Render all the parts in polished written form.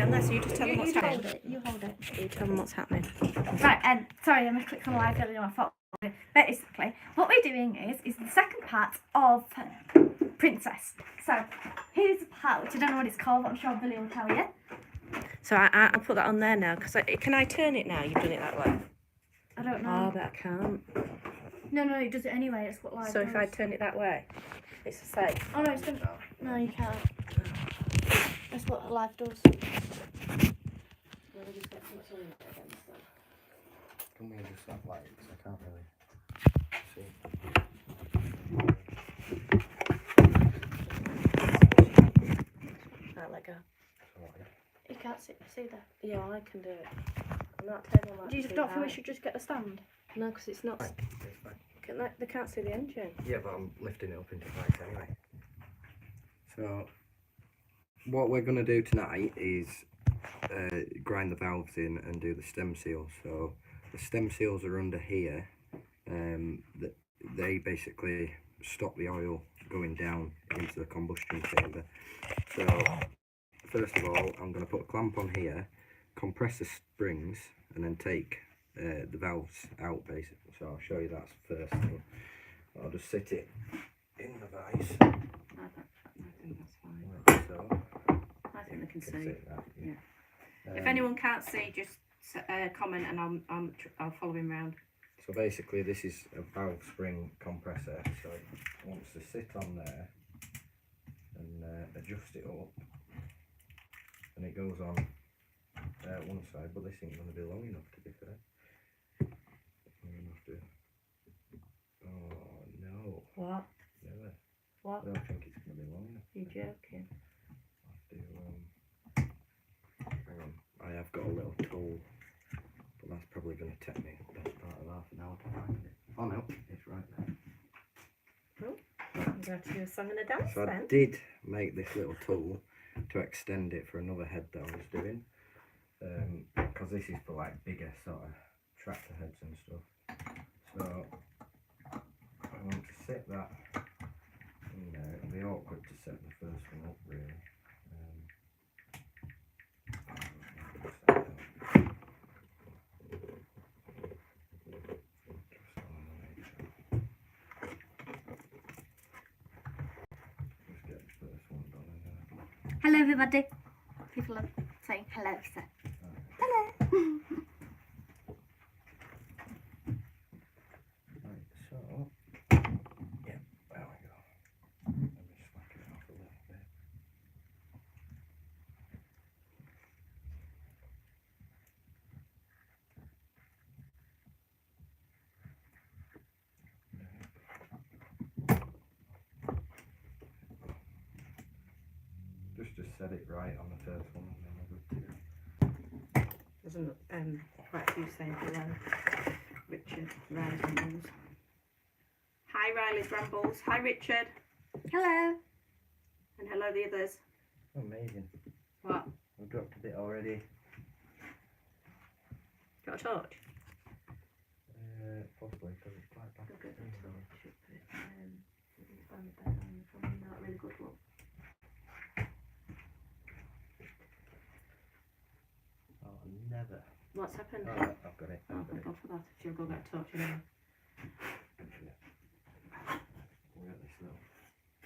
it on there, so you just tell them what's happening. You hold it. You tell them what's happening. Right, sorry, I'm going to click on live earlier on my phone. Basically, what we're doing is the second part of Princess. So, here's the part, which I don't know what it's called, but I'm sure Billy will tell you. So I'll put that on there now, because can I turn it now? You've done it that way. I don't know. Oh, but I can't. No, it does it anyway, it's what live So does. if I turn it that way, it's the same. Oh no, it's going to... No, you can't. That's what live does. Can we adjust that light? Because I can't really see. Right, let go. You can't see that. Yeah, well, I can do it. I'm not table that. Do you don't think we should just get the stand? No, because it's not. Fine. It's fine. They can't see the engine. Yeah, but I'm lifting it up into place anyway. So, what we're going to do tonight is grind the valves in and do the stem seals. So, the stem seals are under here. They basically stop the oil going down into the combustion chamber. So, first of all, I'm going to put a clamp on here, compress the springs, and then take the valves out basically. So I'll show you that first thing. I'll just sit it in the vise. I think that's fine. Like so. I think they can see. That, yeah. If anyone can't see, just comment and I'll follow him round. So basically, this is a valve spring compressor. So it wants to sit on there and adjust it up, and it goes on one side. But this ain't going to be long enough, to be fair. Oh no. What? Never. What? I don't think it's going to be long enough. You're joking. I'll have to, hang on. I have got a little tool, but that's probably going to take me the best part of half an hour to find it. Oh no, it's right there. Oh, I'm going to have to do a song and a dance So then. I did make this little tool to extend it for another head that I was doing, because this is for like bigger sort of tractor heads and stuff. So I want to set that in there. It'll be awkward to set the first one up really. Just get the first one done and then Hello everybody. People are saying hello, sir. Hello. Right, so yeah, there we go. Let me slack it off a little bit. Just to set it right on the first one, and then we're good to go. There's quite a few saying hello. Richard, Riley's Rambles. Hi Riley's Rambles. Hi Richard. Hello. And hello the others. Amazing. What? I've dropped a bit already. Got a torch? Possibly because it's quite bad. Go get the torch. Find the bed on probably not a really good one. Oh, never. What's happened? Oh, I've got it. Oh, I've got thank it. God for that. If you'll go get a torch anyway. We'll get this little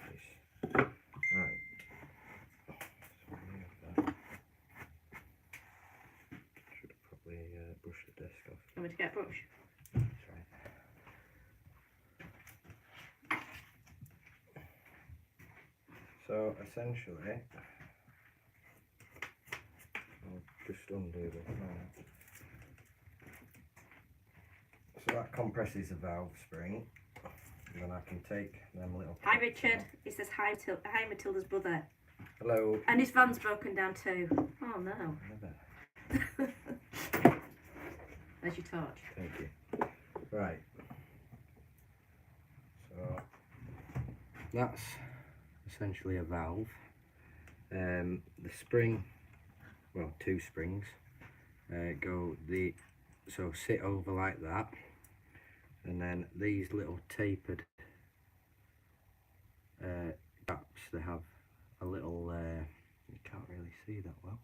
piece. Right. So we have that. Should probably brush the desk off. Want me to get a brush? That's right. So essentially, I'll just undo this now. So that compresses the valve spring, and then I can take them little. Hi clips Richard. out. He says hi, hi Matilda's brother. Hello. And his van's broken down too. Oh no. Never. There's your torch. Thank you. Right. So that's essentially a valve. The spring, well, two springs, sit over like that, and then these little tapered gaps, they have a little, you can't really see that well,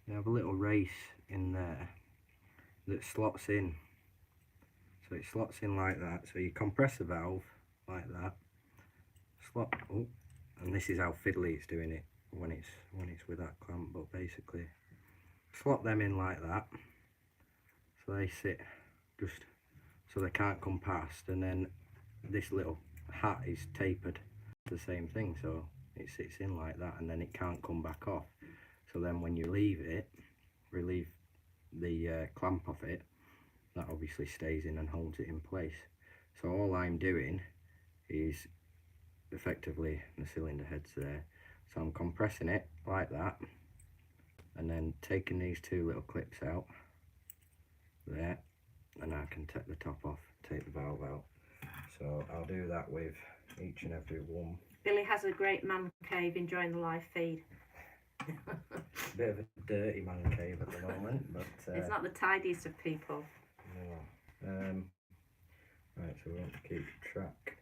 you have a little race in there that slots in. So it slots in like that. So you compress the valve like that. Slot. Oh, and this is how fiddly it's doing it when it's with that clamp. But basically, slot them in like that. So they sit just so they can't come past. And then this little hat is tapered to the same thing. So it sits in like that, and then it can't come back off. So then when you relieve the clamp off it, that obviously stays in and holds it in place. So all I'm doing is effectively the cylinder head's there. So I'm compressing it like that, and then taking these two little clips out there, and I can take the top off, take the valve out. So I'll do that with each and every one. Billy has a great man cave enjoying the live feed. Bit of a dirty man cave at the moment, but it's not the tidiest of people. No. Right, so we want to keep track.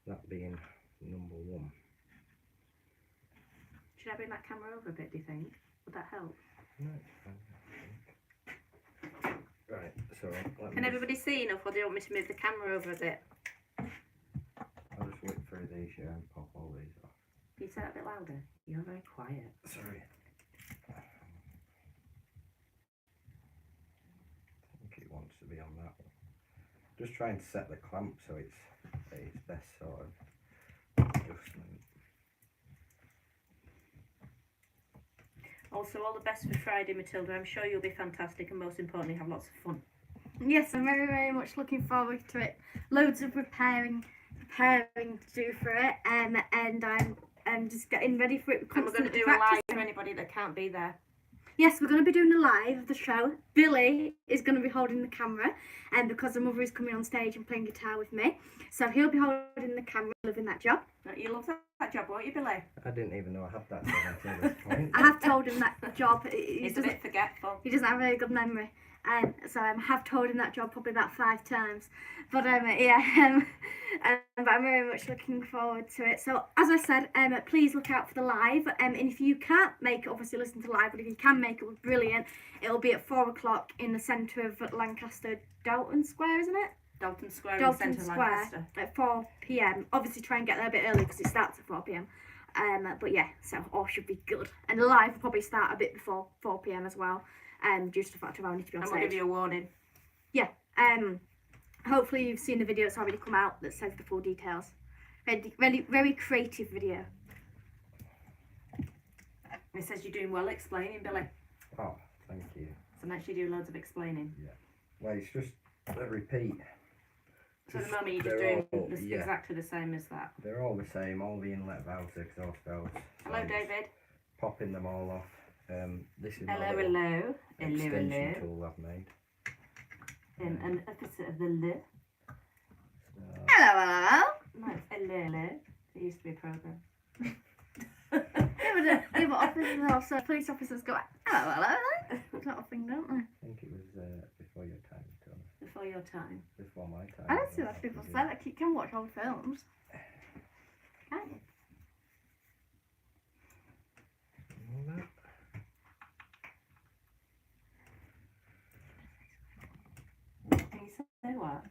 That being number one. Should I bring that camera over a bit, do you think? Would that help? No, it's fine. Right, so can everybody see enough, or do you want me to move the camera over a bit? I'll just whip through these here and pop all these off. Can you say that a bit louder? You're very quiet. Sorry. I think it wants to be on that one. Just trying to set the clamp so it's best sort of adjustment. Also, all the best for Friday, Matilda. I'm sure you'll be fantastic, and most importantly, have lots of fun. Yes, I'm very, very much looking forward to it. Loads of preparing to do for it, and I'm just getting ready for it. And we're going to do a live for anybody that can't be there. Yes, we're going to be doing a live of the show. Billy is going to be holding the camera, and because the mother is coming on stage and playing guitar with me, so he'll be holding the camera, loving that job. You love that job, won't you, Billy? I didn't even know I had that job until this point. I have told him that job. He's a bit forgetful. He doesn't have a very good memory, and so I have told him that job probably about 5 times. But yeah, but I'm very much looking forward to it. So as I said, please look out for the live. And if you can't make it, obviously listen to live. But if you can make it, it was brilliant. It'll be at 4 o'clock in the centre of Lancaster, Dalton Square, isn't it? Dalton Square, Dalton in the centre of Square Lancaster. At 4 p.m. Obviously, try and get there a bit early because it starts at 4 p.m. But yeah, so all should be good. And the live will probably start a bit before 4 p.m. as well. Due to the fact of I need to be on stage. I'm going to give you a warning. Yeah. Hopefully you've seen the video that's already come out that says the full details. Very creative video. It says you're doing well explaining, Billy. Oh, thank you. So next you do loads of explaining. Yeah. Well, it's just a repeat. So at the moment you're just doing exactly the same as that. They're all the same, all the inlet valves, exhaust valves. Hello, David. Popping them all off. This is hello, my hello. extension tool I've made. An opposite of the le. So, Hello. No, it's hello. It used to be a programme. Yeah, but officers also, police officers go, hello. Sort of thing, don't they? I think it was before your time, to be honest. Before your time. Before my time. I don't see what people say. Like, you can watch old films. Can't you? All that. Can you say what?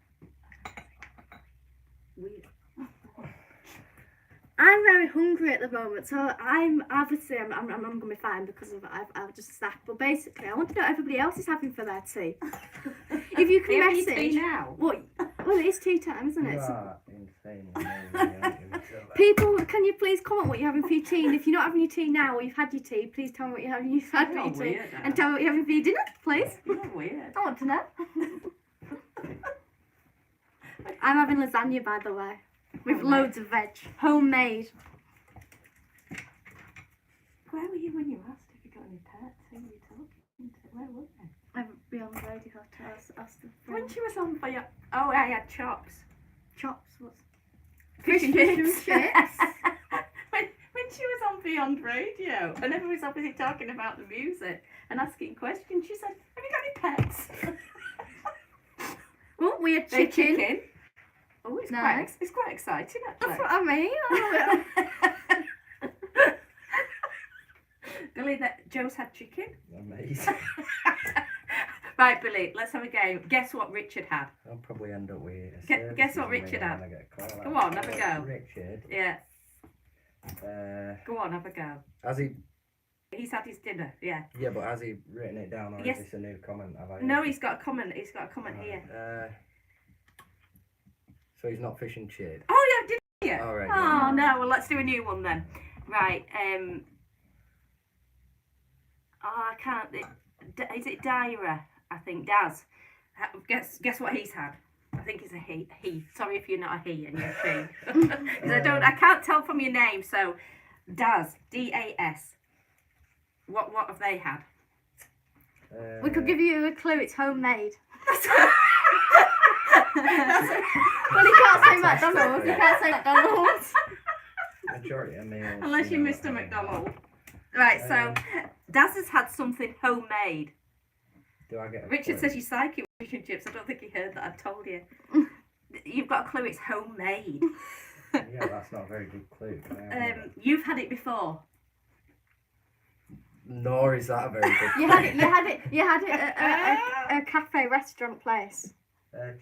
Weird. I'm very hungry at the moment, so I'm gonna be fine because of I've just snacked. But basically, I want to know what everybody else is having for their tea. If you can Have you message, tea now? what? Well, it is tea time, isn't it? You So are insane. Aren't you? people, can you please comment what you're having for your tea? And if you're not having your tea now or you've had your tea, please tell me what you're having. You've had for You're your tea, weird, and tell me what you're having for your dinner, please. You're weird. I want to know. I'm having lasagna, by the way, with Homemade. loads of veg, homemade. Where were you when you asked if you got any pets? Who were you talking to? Where were they? I'm beyond ready to ask the When she was on for your... Oh, I had chops. chops. What's Fish and chips. when she was on Beyond Radio and everyone was obviously talking about the music and asking questions, she said, have you got any pets? Oh, we had They chicken. Oh, it's Nice. it's quite exciting actually. That's what I mean. Billy, that Joe's had chicken. Amazing. Right, Billy, let's have a game. Guess what Richard had? I'll probably end up with a Guess what services Richard ring had. when I get a call Go out. on, have a go. Richard. Yeah, Uh, go on, have a go. has he? He's had his dinner, yeah. Yeah, but has he written it down, or Yes. is this a new comment? Have I? No, he's got a comment. He's got a comment Right, here. So he's not fish and chip. Oh, yeah, did you? All right. Oh, yeah. no. Well, let's do a new one then. Right. I can't. Is it Dyra? I think Daz. Guess what he's had. I think it's a he. He. Sorry if you're not a he and you're a she. 'Cause I can't tell from your name. So, Daz. DAS. What have they had? We could give you a clue. It's homemade. Well, he can't say McDonald's. He can't say McDonald's. Majority of meals. Unless you know, missed a McDonald's. Right. So, Daz has had something homemade. Do I get a Richard clue? says you psychic with fish and chips. I don't think he heard that. I've told you. You've got a clue. It's homemade. Yeah, that's not a very good clue. Can I have it? You've had it before. Nor is that a very good clue. You had it at a cafe restaurant place.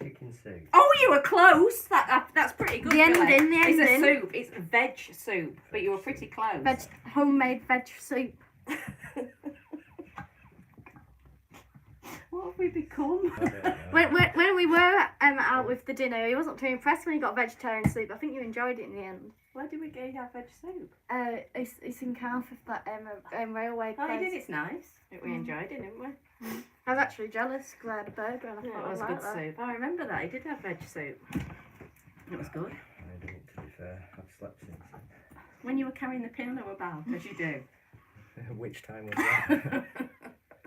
Chicken soup. Oh, you were close. That's pretty good. The Billy. ending, the It's a ending. soup. It's veg soup, but you were pretty close. Homemade veg soup. What have we become? I don't know. When we were out with the dinner, he wasn't too impressed when he got vegetarian soup. I think you enjoyed it in the end. Where did we go have veg soup? It's in Cardiff, that railway Oh, you place. did. It's nice. We enjoyed it, didn't we? I was actually jealous because I had a burger and I Yeah, thought it was I good liked that. soup. I remember that. He did have veg soup. It was good. I didn't, to be fair. I've slept since. When you were carrying the piano about, as you do. Which time was that?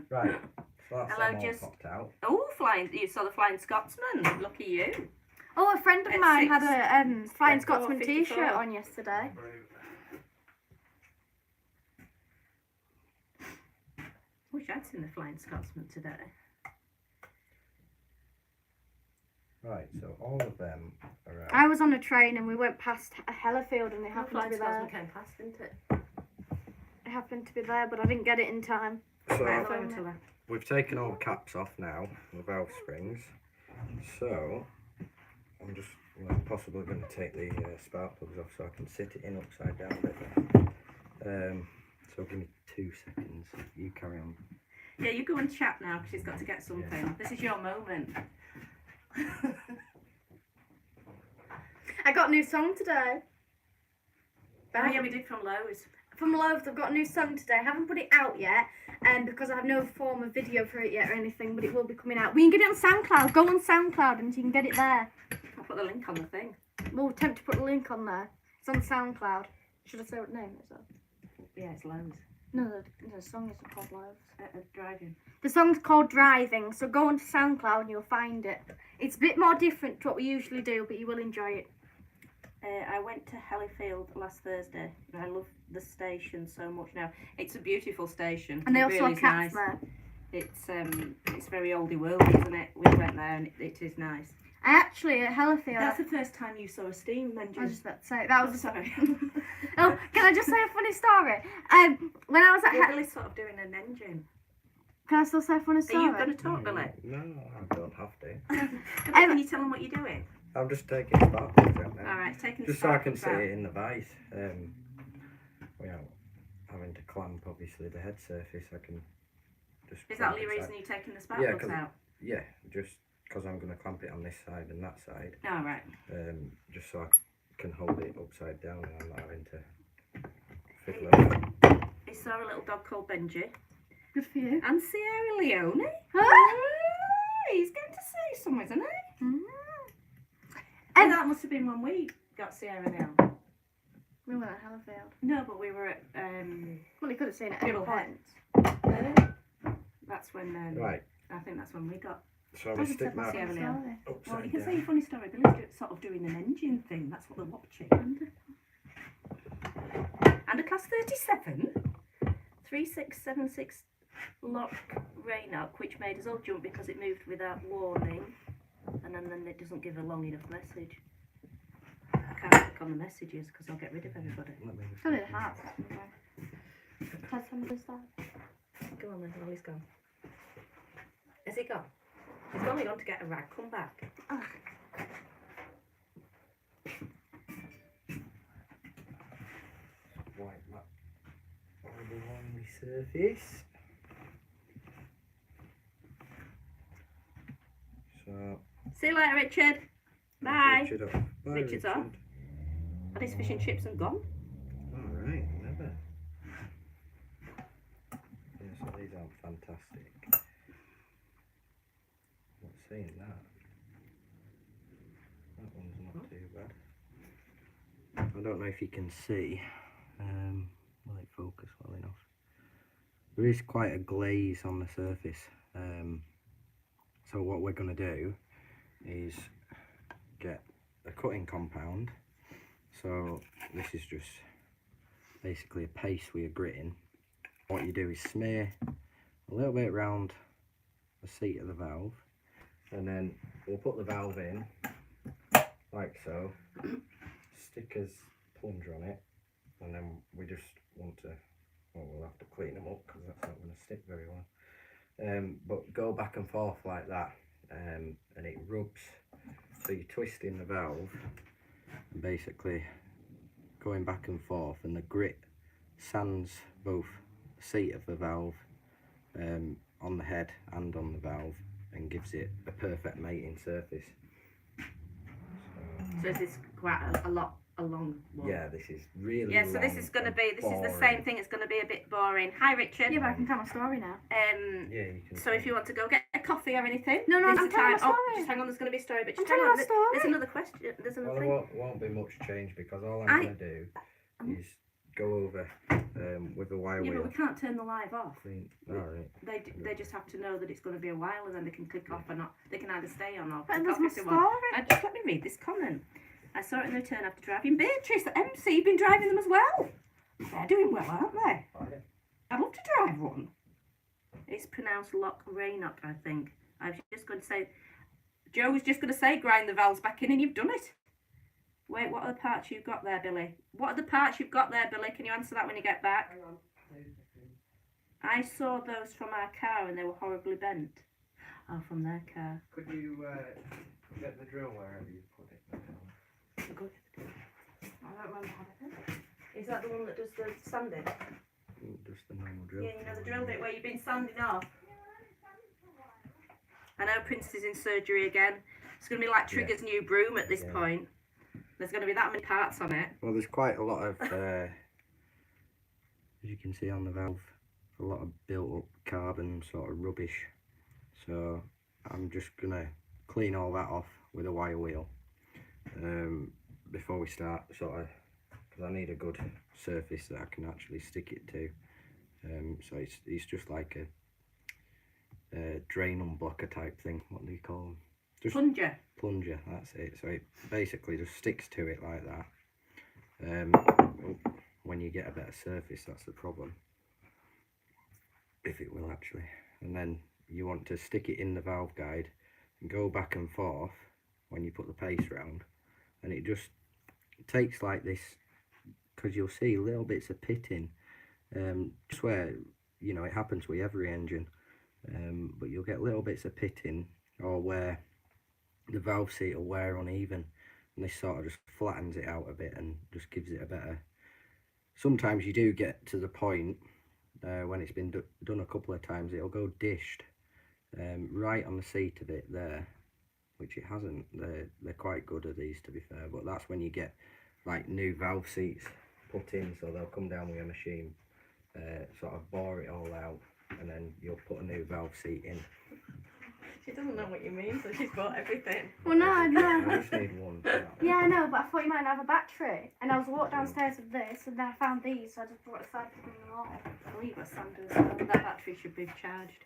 Right. So that's Hello, them all just- popped out. Oh, you saw the Flying Scotsman. Lucky you. Oh, a friend of At mine 6. had a Flying Let's go, Scotsman 54. t-shirt on yesterday. Wish I'd seen the Flying Scotsman today. Right, so all of them are out. I was on a train and we went past a Hellerfield and they The happened to Flying be Scotsman there. came past, didn't it? It happened to be there, but I didn't get it in time. Right, So I'll go to her. we've taken all the caps off now, the valve springs. So I'm just possibly going to take the spark plugs off so I can sit it in upside down a bit better. So give me 2 seconds. You carry on. Yeah, you go and chat now because she's got to get something. Yeah. This is your moment. I got a new song today. Oh yeah, we did from Lowe's. From Loaves, I've got a new song today. I haven't put it out yet, because I have no form of video for it yet or anything, but it will be coming out. We can get it on SoundCloud. Go on SoundCloud and you can get it there. I'll put the link on the thing. We'll attempt to put a link on there. It's on SoundCloud. Should I say what name it's on? Yeah, it's Lowe's. No, the song isn't called Loaves. Driving. The song's called Driving, so go onto SoundCloud and you'll find it. It's a bit more different to what we usually do, but you will enjoy it. I went to Hellifield last Thursday. I love the station so much now. It's a beautiful station. And they It also really have is cats nice. there. It's very oldie worldy, isn't it? We went there and it is nice. I actually, at Hellifield, That's the first time you saw a steam I was engine. just about to say, that was Sorry. Oh, can I just say a funny story? When I was at Billy's sort of doing an engine. Can I still say a funny Are story? you going to talk, Billy? No, I don't have to. Can you tell them what you're doing? I'm just taking spark plugs out now. Alright, taking Just so I spark can plugs sit out. it in the vise. Without having to clamp, obviously, the head surface. I can just. Is that clamp the it reason side- you're taking the spark Yeah, plugs 'cause- out? Yeah, just because I'm going to clamp it on this side and that side. Alright. Just so I can hold it upside down and I'm not having to fiddle around. I saw a little dog called Benji. Good for you. And Sierra Leone. Huh? He's going to say something, isn't he? Mm. And that must have been when we got Sierra Leone. We went at Hellifield. No, but we were at Well, you could have seen it at any Middlehead. point. that's when Right, I think that's when we got. so I'm going to stick my Sierra Leone. Sorry. Well, you upside can say a down. funny story. Billy's sort of doing an engine thing. That's what they're watching. And a class 37 3676 lock Raynock, which made us all jump because it moved without warning, and then it doesn't give a long enough message. I can't click on the messages because I'll get rid of everybody. Let me It's only the heart. because I'm just that. Go on then, he's gone. Has he gone? He's only gone to get a rag. Come back. Oh. Wipe that along the surface. So. See you later, Richard. Bye. Richard off. Bye, Richard's off. Had his fish and chips and gone. Alright, never. Yeah, so these aren't fantastic. Not seeing that. That one's not too bad. I don't know if you can see. Will it focus well enough? There is quite a glaze on the surface. So what we're going to do is get a cutting compound. So this is just basically a paste with a grit in. What you do is smear a little bit around the seat of the valve, and then we'll put the valve in like so, stickers plunger on it, and then we just want to, well, we'll have to clean them up because that's not going to stick very well, but go back and forth like that, and it rubs, so you're twisting the valve and basically going back and forth, and the grit sands both the seat of the valve on the head and on the valve, and gives it a perfect mating surface. So is this quite a long one? Yeah, this is really Yeah, so this is going to be, this is the same thing, it's going to be a bit boring. Hi Richard. Yeah, but I can tell my story now. Yeah, you can. So if you want to go get a coffee or anything. No, this I'm is the telling time. my story. Oh, just hang on, there's going to be a story, but I'm just hang telling on. my story. There's another question, there's another Well, thing. there won't be much change because all I'm going to do is go over with a wire Yeah, wheel. but we can't turn the live off. Clean. Alright. They just have to know that it's going to be a while, and then they can click off or not. They can either stay on or But click there's off my if they want. story. Just let me read this comment. I saw it in the return after driving. Beatrice, the MC, been driving them as well. They're doing well, aren't they? I'd love to drive one. It's pronounced Loch Raynock, I think. I was just going to say, Joe was just going to say grind the valves back in, and you've done it. Wait, what are the parts you've got there, Billy? What are the parts you've got there, Billy? Can you answer that when you get back? Hang on. I saw those from our car and they were horribly bent. Oh, from their car. Could you get the drill wherever you put it? I don't remember how it is. Is that the one that does the sanding? Just the normal drill. Yeah, you know the drill bit where you've been sanding off. I know Prince is in surgery again. It's going to be like Trigger's new broom at this point. There's going to be that many parts on it. Well, there's quite a lot of, as you can see on the valve, a lot of built up carbon sort of rubbish. So I'm just going to clean all that off with a wire wheel before we start, sort of, because I need a good surface that I can actually stick it to. So it's just like a drain unblocker type thing. What do you call them? Just plunger, that's it. So it basically just sticks to it like that. When you get a better surface, that's the problem. If it will actually. And then you want to stick it in the valve guide and go back and forth when you put the paste round, and it just takes like this, because you'll see little bits of pitting, just where, you know, it happens with every engine, but you'll get little bits of pitting, or where the valve seat will wear uneven, and this sort of just flattens it out a bit and just gives it a better. Sometimes you do get to the point when it's been done a couple of times, it'll go dished right on the seat of it there, which it hasn't. They're quite good at these, to be fair, but that's when you get like new valve seats put in, so they'll come down with a machine, sort of bore it all out, and then you'll put a new valve seat in. She doesn't know what you mean, so she's bought everything. Well, no, I no. just need one. For that. Yeah, I know, but I thought you might have a battery. And I was walked downstairs with this, and then I found these, so I just brought it aside to them all. Oh, you've got sanders. That battery should be charged.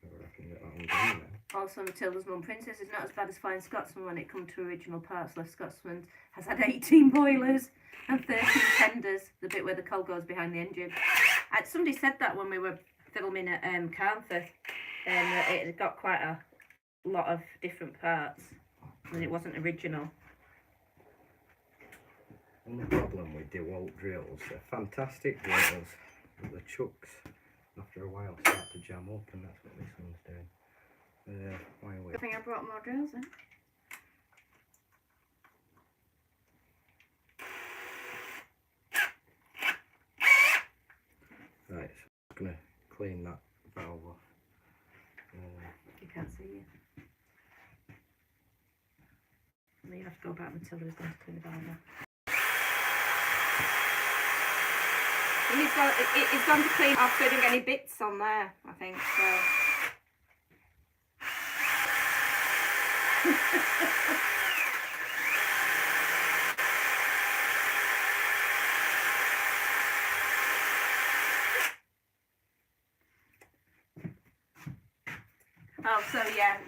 I can get that one done now. Also, Matilda's mum, Princess is not as bad as Flying Scotsman when it comes to original parts. Left Scotsman has had 18 boilers and 13 tenders, the bit where the coal goes behind the engine. Somebody said that when we were filming at Carnforth, and it had got quite a lot of different parts, and it wasn't original. only problem with DeWalt drills, they're fantastic drills, but the chucks after a while start to jam up, and that's what this one's doing. Why are we? I think I brought more drills in. Right, so I'm gonna clean that valve off. You can't see you. And then you have to go back until there's going to clean the valve off. And it's gone to clean off so I didn't get any bits on there, I think, so. Oh, so yeah,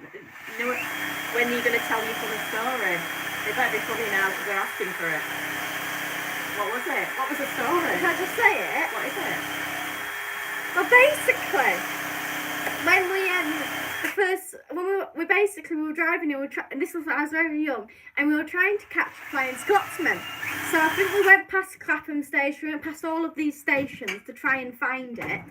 when are you going to tell your funny story? It better be funny now because they're asking for it. What was it? What was the story? Can I just say it? What is it? Well, basically, when we were driving and this was when I was very young, and we were trying to catch a flying Scotsman. So I think we went past Clapham Station, we went past all of these stations to try and find it.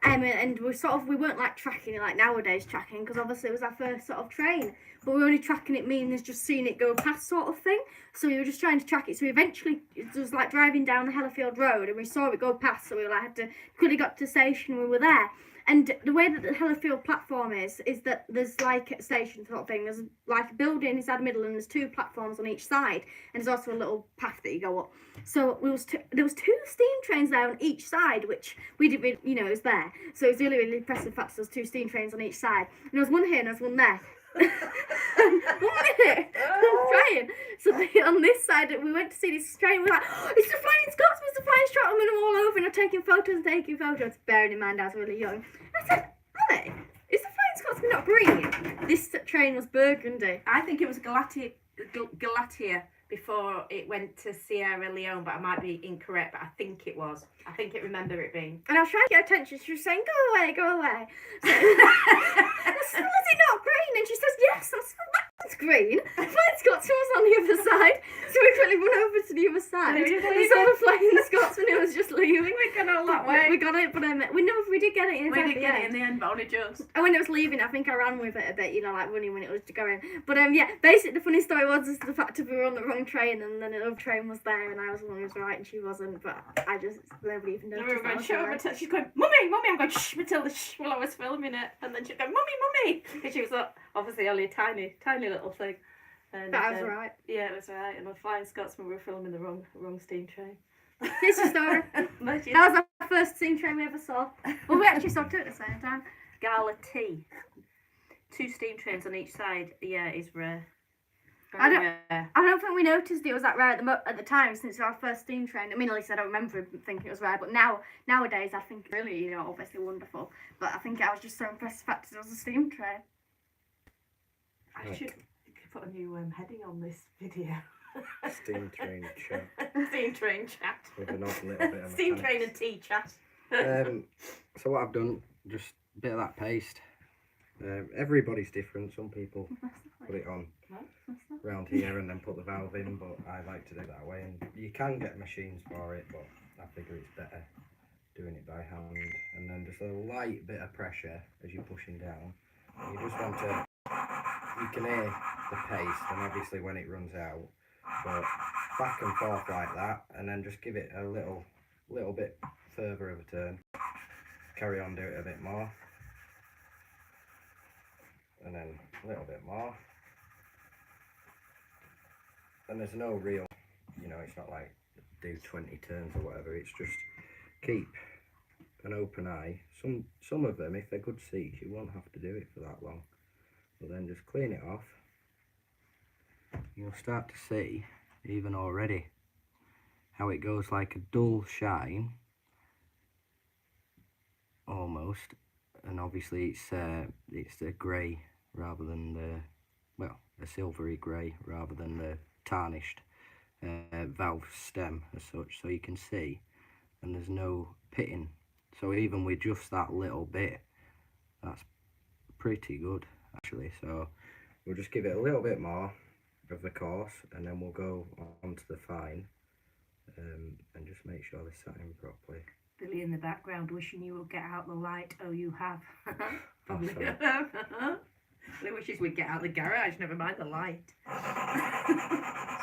And we weren't like tracking it like nowadays tracking, because obviously it was our first sort of train, but we were only tracking it meaning just seeing it go past sort of thing. So we were just trying to track it. So eventually it was like driving down the Hellerfield Road and we saw it go past, so we had to quickly got to the station when we were there. And the way that the Hellerfield platform is that there's like a station sort of thing. There's like a building inside the middle and there's 2 platforms on each side. And there's also a little path that you go up. So there was 2 steam trains there on each side, which we didn't really, it was there. So it was really, really impressive fact there was 2 steam trains on each side. And there was one here and there was one there. 1 minute, I'm trying. So on this side, we went to see this train. We were like, oh, it's the Flying Scotsman, it's the Flying Scotsman, and I'm all over and I'm taking photos. Bearing in mind I was really young. I said, Ali, is the Flying Scotsman not green? This train was burgundy. I think it was Galatia before it went to Sierra Leone, but I might be incorrect, but I think it was. I think it remember it being. And I was trying to get her attention. She was saying, go away, go away. So, I said, was it not green? And she says, yes. I said, that's green. Flying Scotsman was on the other side. So we quickly went over to the other side. We saw the Flying Scotsman who was just leaving. We got all that way. We got it, but we did get it in We did get it in the end, but only just. And when it was leaving, I think I ran with it a bit, like running when it was going. But yeah, basically the funny story was is the fact that we were on the wrong train and then another train was there and I was the one who was right and she wasn't. But nobody even noticed. She's going, Mummy, Mummy. I'm going, shh, Matilda, shh, while I was filming it. And then she's going, Mummy, Mummy. Because she was obviously only a tiny, tiny little thing. And, but I was right. Yeah, it was right. And the Flying Scotsman, we were filming the wrong steam train. Here's the story. That was our first steam train we ever saw. Well, we actually saw 2 at the same time. Gala T. 2 steam trains on each side. Yeah, it's rare. I don't think we noticed it was that rare at the time since our first steam train. I mean, at least I don't remember thinking it was rare, but nowadays I think really, obviously wonderful. But I think I was just so impressed with the fact that it was a steam train. I should put a new heading on this video. Steam train chat. Steam train chat. With an odd little bit of steam train and tea chat. So what I've done, just a bit of that paste. Everybody's different. Some people put it on round here and then put the valve in, but I like to do it that way. And you can get machines for it, but I figure it's better doing it by hand. And then just a light bit of pressure as you're pushing down. You just want to, you can hear the paste, and obviously when it runs out, but back and forth like that, and then just give it a little bit further of a turn. Carry on, do it a bit more. And then a little bit more. And there's no real, it's not like do 20 turns or whatever, it's just keep an open eye. Some of them, if they're good seats, you won't have to do it for that long. But then just clean it off. You'll start to see, even already, how it goes like a dull shine, almost. And obviously it's the grey rather than a silvery grey rather than the tarnished valve stem as such, so you can see, and there's no pitting. So even with just that little bit, that's pretty good actually. So we'll just give it a little bit more of the coarse, and then we'll go on to the fine, and just make sure they're sat in properly. Billy in the background wishing you would get out the light. Oh, you have. Probably. sorry. He wishes we'd get out the garage, never mind the light.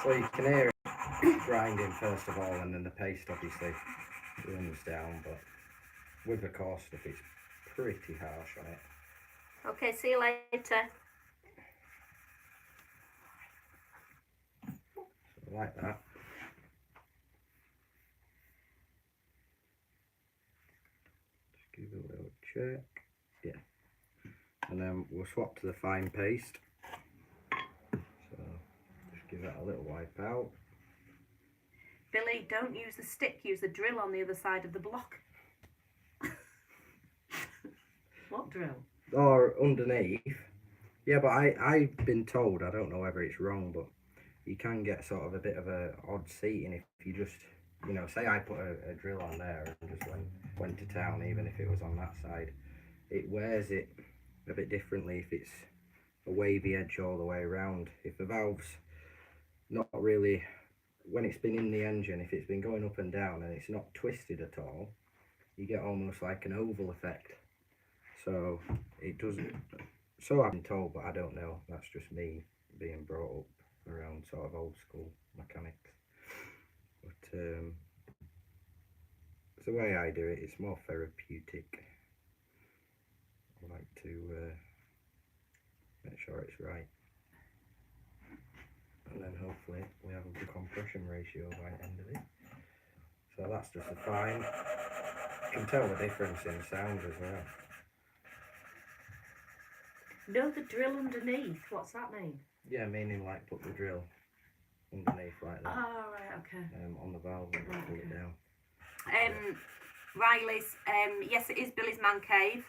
So you can hear it grinding first of all, and then the paste obviously runs down, but with the coarse stuff it's pretty harsh on it. Okay, see you later. So like that. Just give it a little check. Yeah. And then we'll swap to the fine paste. So just give that a little wipe out. Billy, don't use the stick, use the drill on the other side of the block. What drill? Or underneath. Yeah, but I've been told, I don't know whether it's wrong, but you can get sort of a bit of a odd seating if you just, you know, say I put a drill on there and just went to town, even if it was on that side. It wears it a bit differently if it's a wavy edge all the way around. If the valve's not really, when it's been in the engine, if it's been going up and down and it's not twisted at all, you get almost like an oval effect. So it doesn't, so I've been told, but I don't know. That's just me being brought up around sort of old school mechanics. But the way I do it, it's more therapeutic. I like to make sure it's right, and then hopefully we have a good compression ratio by the end of it. So that's just a fine. You can tell the difference in sound as well. No, the drill underneath. What's that mean? Yeah, meaning like put the drill underneath like that. Oh, right, okay. On the valve and pull it down. Riley's, yes, it is Billy's man cave.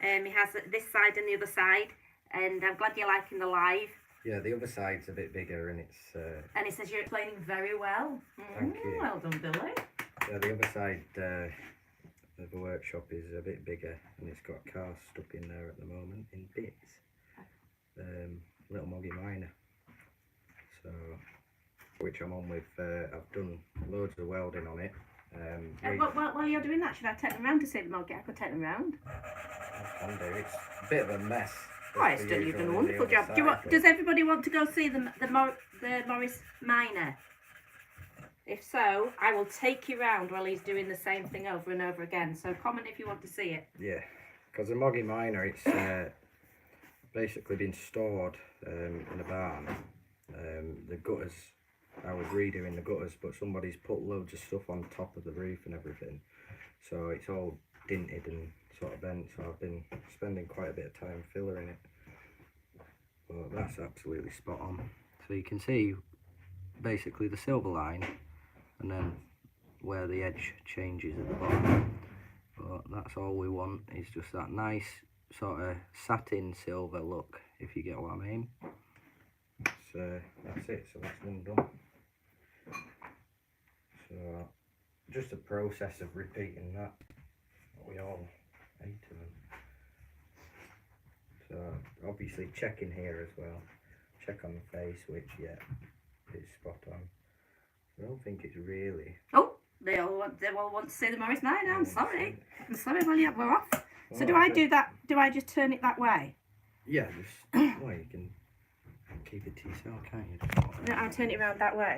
He has this side and the other side, and I'm glad you're liking the live. Yeah, the other side's a bit bigger, and it's. And he says you're explaining very well. Thank you. Well done, Billy. Yeah, the other side of the workshop is a bit bigger, and it's got cars stuck in there at the moment in bits. Little Moggy Miner. So, which I'm on with. I've done loads of welding on it. While you're doing that, should I take them round to see the Moggy? I could take them round. I can do. It's a bit of a mess. Oh, it's still, you've done a wonderful job. Does everybody want to go see the Morris Miner? If so, I will take you round while he's doing the same thing over and over again. So comment if you want to see it. Yeah, because the Moggy Miner, it's basically been stored in a barn. The gutters, I was redoing the gutters, but somebody's put loads of stuff on top of the roof and everything. So it's all dinted and sort of bent, so I've been spending quite a bit of time fillering it. But that's absolutely spot on. So you can see basically the silver line and then where the edge changes at the bottom. But that's all we want, is just that nice sort of satin silver look, if you get what I mean. So that's it, so that's one done. So just a process of repeating that, we all 8 of them. So obviously checking here as well, check on the face, which it's spot on. I don't think it's really. Oh, they all want to see the Morris Miner. I'm sorry. Well, yeah, we're off. So do I do that? Do I just turn it that way? Yeah, just well, you can keep it to yourself, can't you? No, I turn it around that way.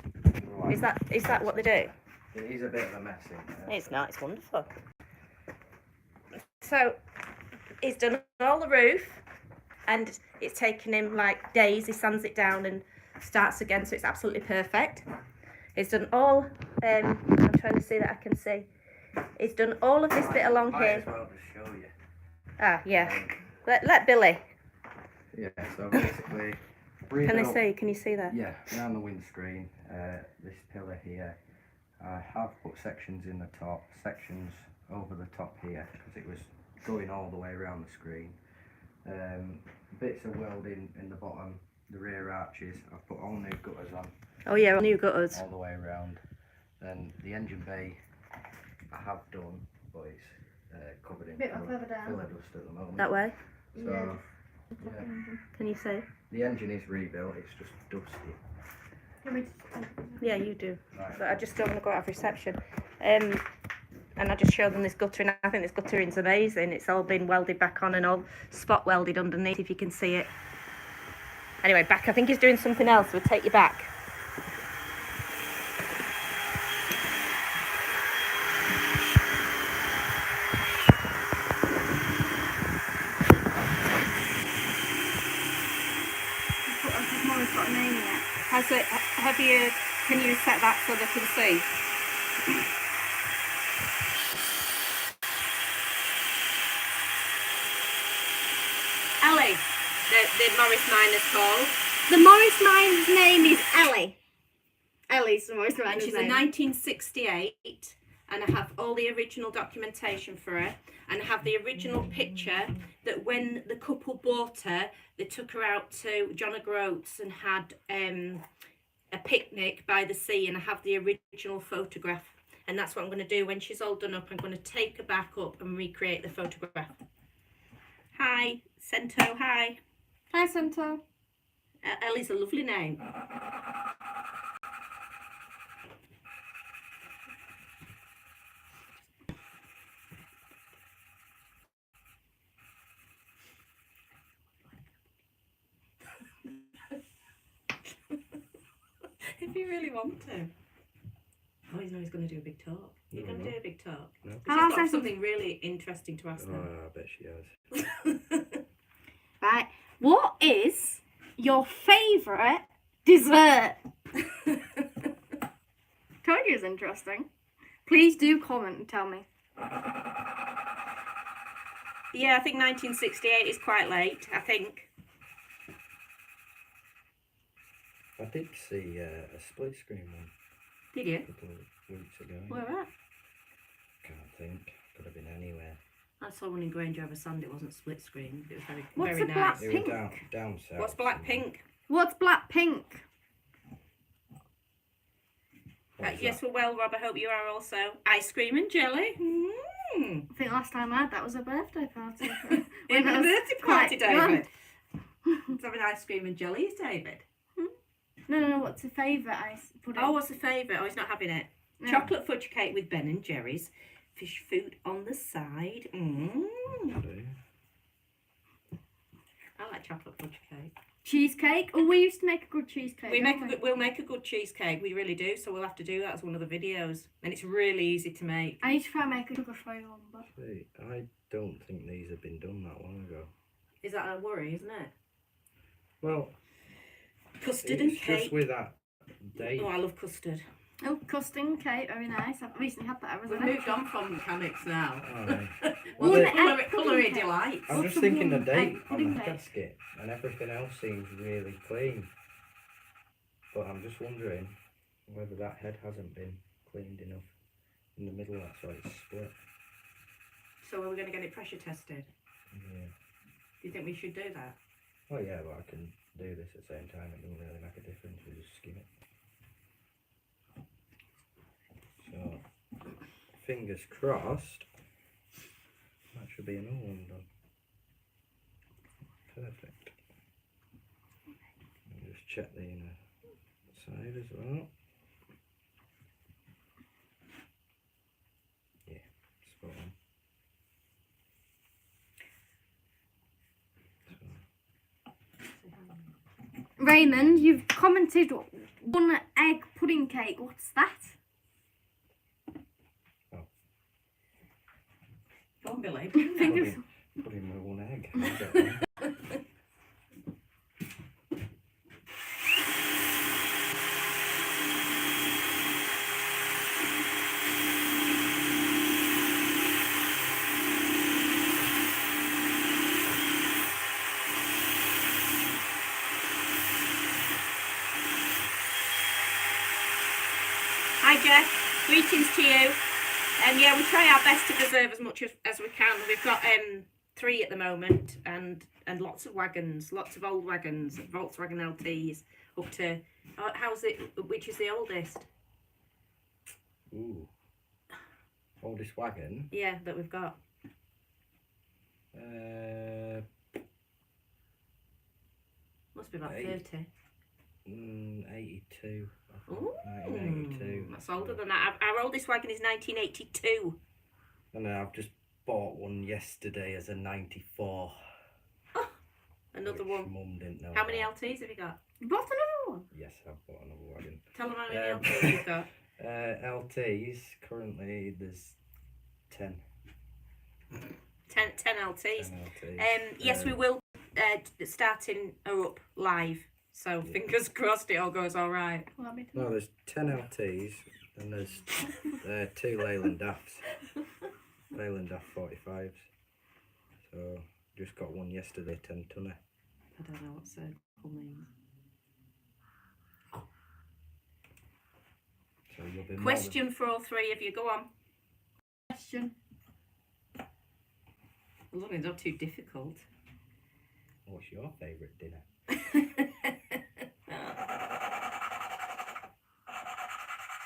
Right. Is that what they do? It is a bit of a mess in there. It's not. It's wonderful. So he's done all the roof, and it's taken him like days. He sands it down and starts again, so it's absolutely perfect. He's done all. I'm trying to see that I can see. He's done all of this bit along Might here. as well just show you. Ah, yeah. Let Billy. Yeah, so basically. Can they see? Can you see that? Yeah, around the windscreen, this pillar here. I have put sections in the top, sections over the top here, because it was going all the way around the screen. Bits of welding in the bottom, the rear arches. I've put all new gutters on. Oh yeah, new gutters. All the way around. Then the engine bay I have done, but it's covered in Bit further down. filler dust at the moment. That way. So, yeah. Can you see? The engine is rebuilt, it's just dusty. Yeah, you do. Right. But I just don't want to go out of reception. And I just showed them this guttering. I think this guttering's amazing. It's all been welded back on and all spot welded underneath, if you can see it. Anyway, back. I think he's doing something else. We'll take you back. Molly's got a name in it. Can you set that so they can see? Ellie, the Morris Miner's called. The Morris Mine's name is Ellie. Ellie's the Morris And Mine's she's a name. 1968, and I have all the original documentation for her, and I have the original picture that when the couple bought her, they took her out to John O'Groats and had a picnic by the sea, and I have the original photograph, and that's what I'm going to do when she's all done up. I'm going to take her back up and recreate the photograph. Hi, Cento, hi. Hi, Cento. Ellie's a lovely name. If you really want to. Oh, he's going to do a big talk. You're going to do a big talk. No. She's got something really interesting to ask Oh, them. I bet she has. Right. What is your favourite dessert? Told you it was interesting. Please do comment and tell me. Yeah, I think 1968 is quite late, I think. I did see a split screen one Did you? a couple of weeks ago. Where at? Can't think. Could have been anywhere. I saw one in Granger over Sand. It wasn't split screen. It was very, What's very the nice. black It pink? was down south. What's Blackpink? What's Blackpink? What was Yes, that? well, Rob, I hope you are also. Ice cream and jelly. I think last time I had that was a birthday party. In a birthday party, quite young. David. Let's have an ice cream and jelly, David. No. What's your favourite ice pudding? Oh, what's the favourite? Oh, he's not having it. No. Chocolate fudge cake with Ben and Jerry's. Fish food on the side. I like chocolate fudge cake. Cheesecake. Oh, we used to make a good cheesecake. We'll make a good cheesecake. We really do. So we'll have to do that as one of the videos. And it's really easy to make. I need to try and make a sugar free one, but See, I don't think these have been done that long ago. Is that a worry, isn't it? Well, Custard and it's cake. just with that date. Oh, I love custard. oh, custard and cake, very nice. I've recently had that. We've moved on from mechanics now. Alright. One Well, egg Culinary pudding cake. delights. I'm What's just the thinking the one date egg on pudding the cake? gasket, and everything else seems really clean. But I'm just wondering whether that head hasn't been cleaned enough in the middle. That's why it's split. So are we going to get it pressure tested? Yeah. Do you think we should do that? Well, yeah, but I can do this at the same time. It doesn't really make a difference. We just skim it. So, fingers crossed. That should be another one done. Perfect. I'll just check the inner side as well. Yeah, spot on. Raymond, you've commented one egg pudding cake. What's that? Go on, Billy. Fingers. Put in with one egg. I get one. Hi, Jeff. Greetings to you. Yeah, we try our best to preserve as much as we can. We've got 3 at the moment, and lots of wagons, lots of old wagons, Volkswagen LTs, up to how's it? Which is the oldest? Ooh. Oldest wagon. Yeah, that we've got. Uh, Must be about 8. 30. 82. I think, Ooh, 1982. that's older than that. Our oldest wagon is 1982. And then I've just bought one yesterday as a 94. Another which one. Mum didn't know How many about. LTs have you got? You bought another one? Yes, I've bought another wagon. Tell them how many Um, LTs you've got. LTs, currently there's 10. 10 LTs. 10 LTs. Yes, we will starting her up live. So Yeah. fingers crossed it all goes all right. Want me to No, there's 10 LTs and there's 2 Leyland Daffs. Leyland Daff 45s. So, just got one yesterday, 10 tonner. I don't know what circle means. So you'll be more Question for all three of you. Go on. question? As long as it's not too difficult. than, what's your favourite dinner?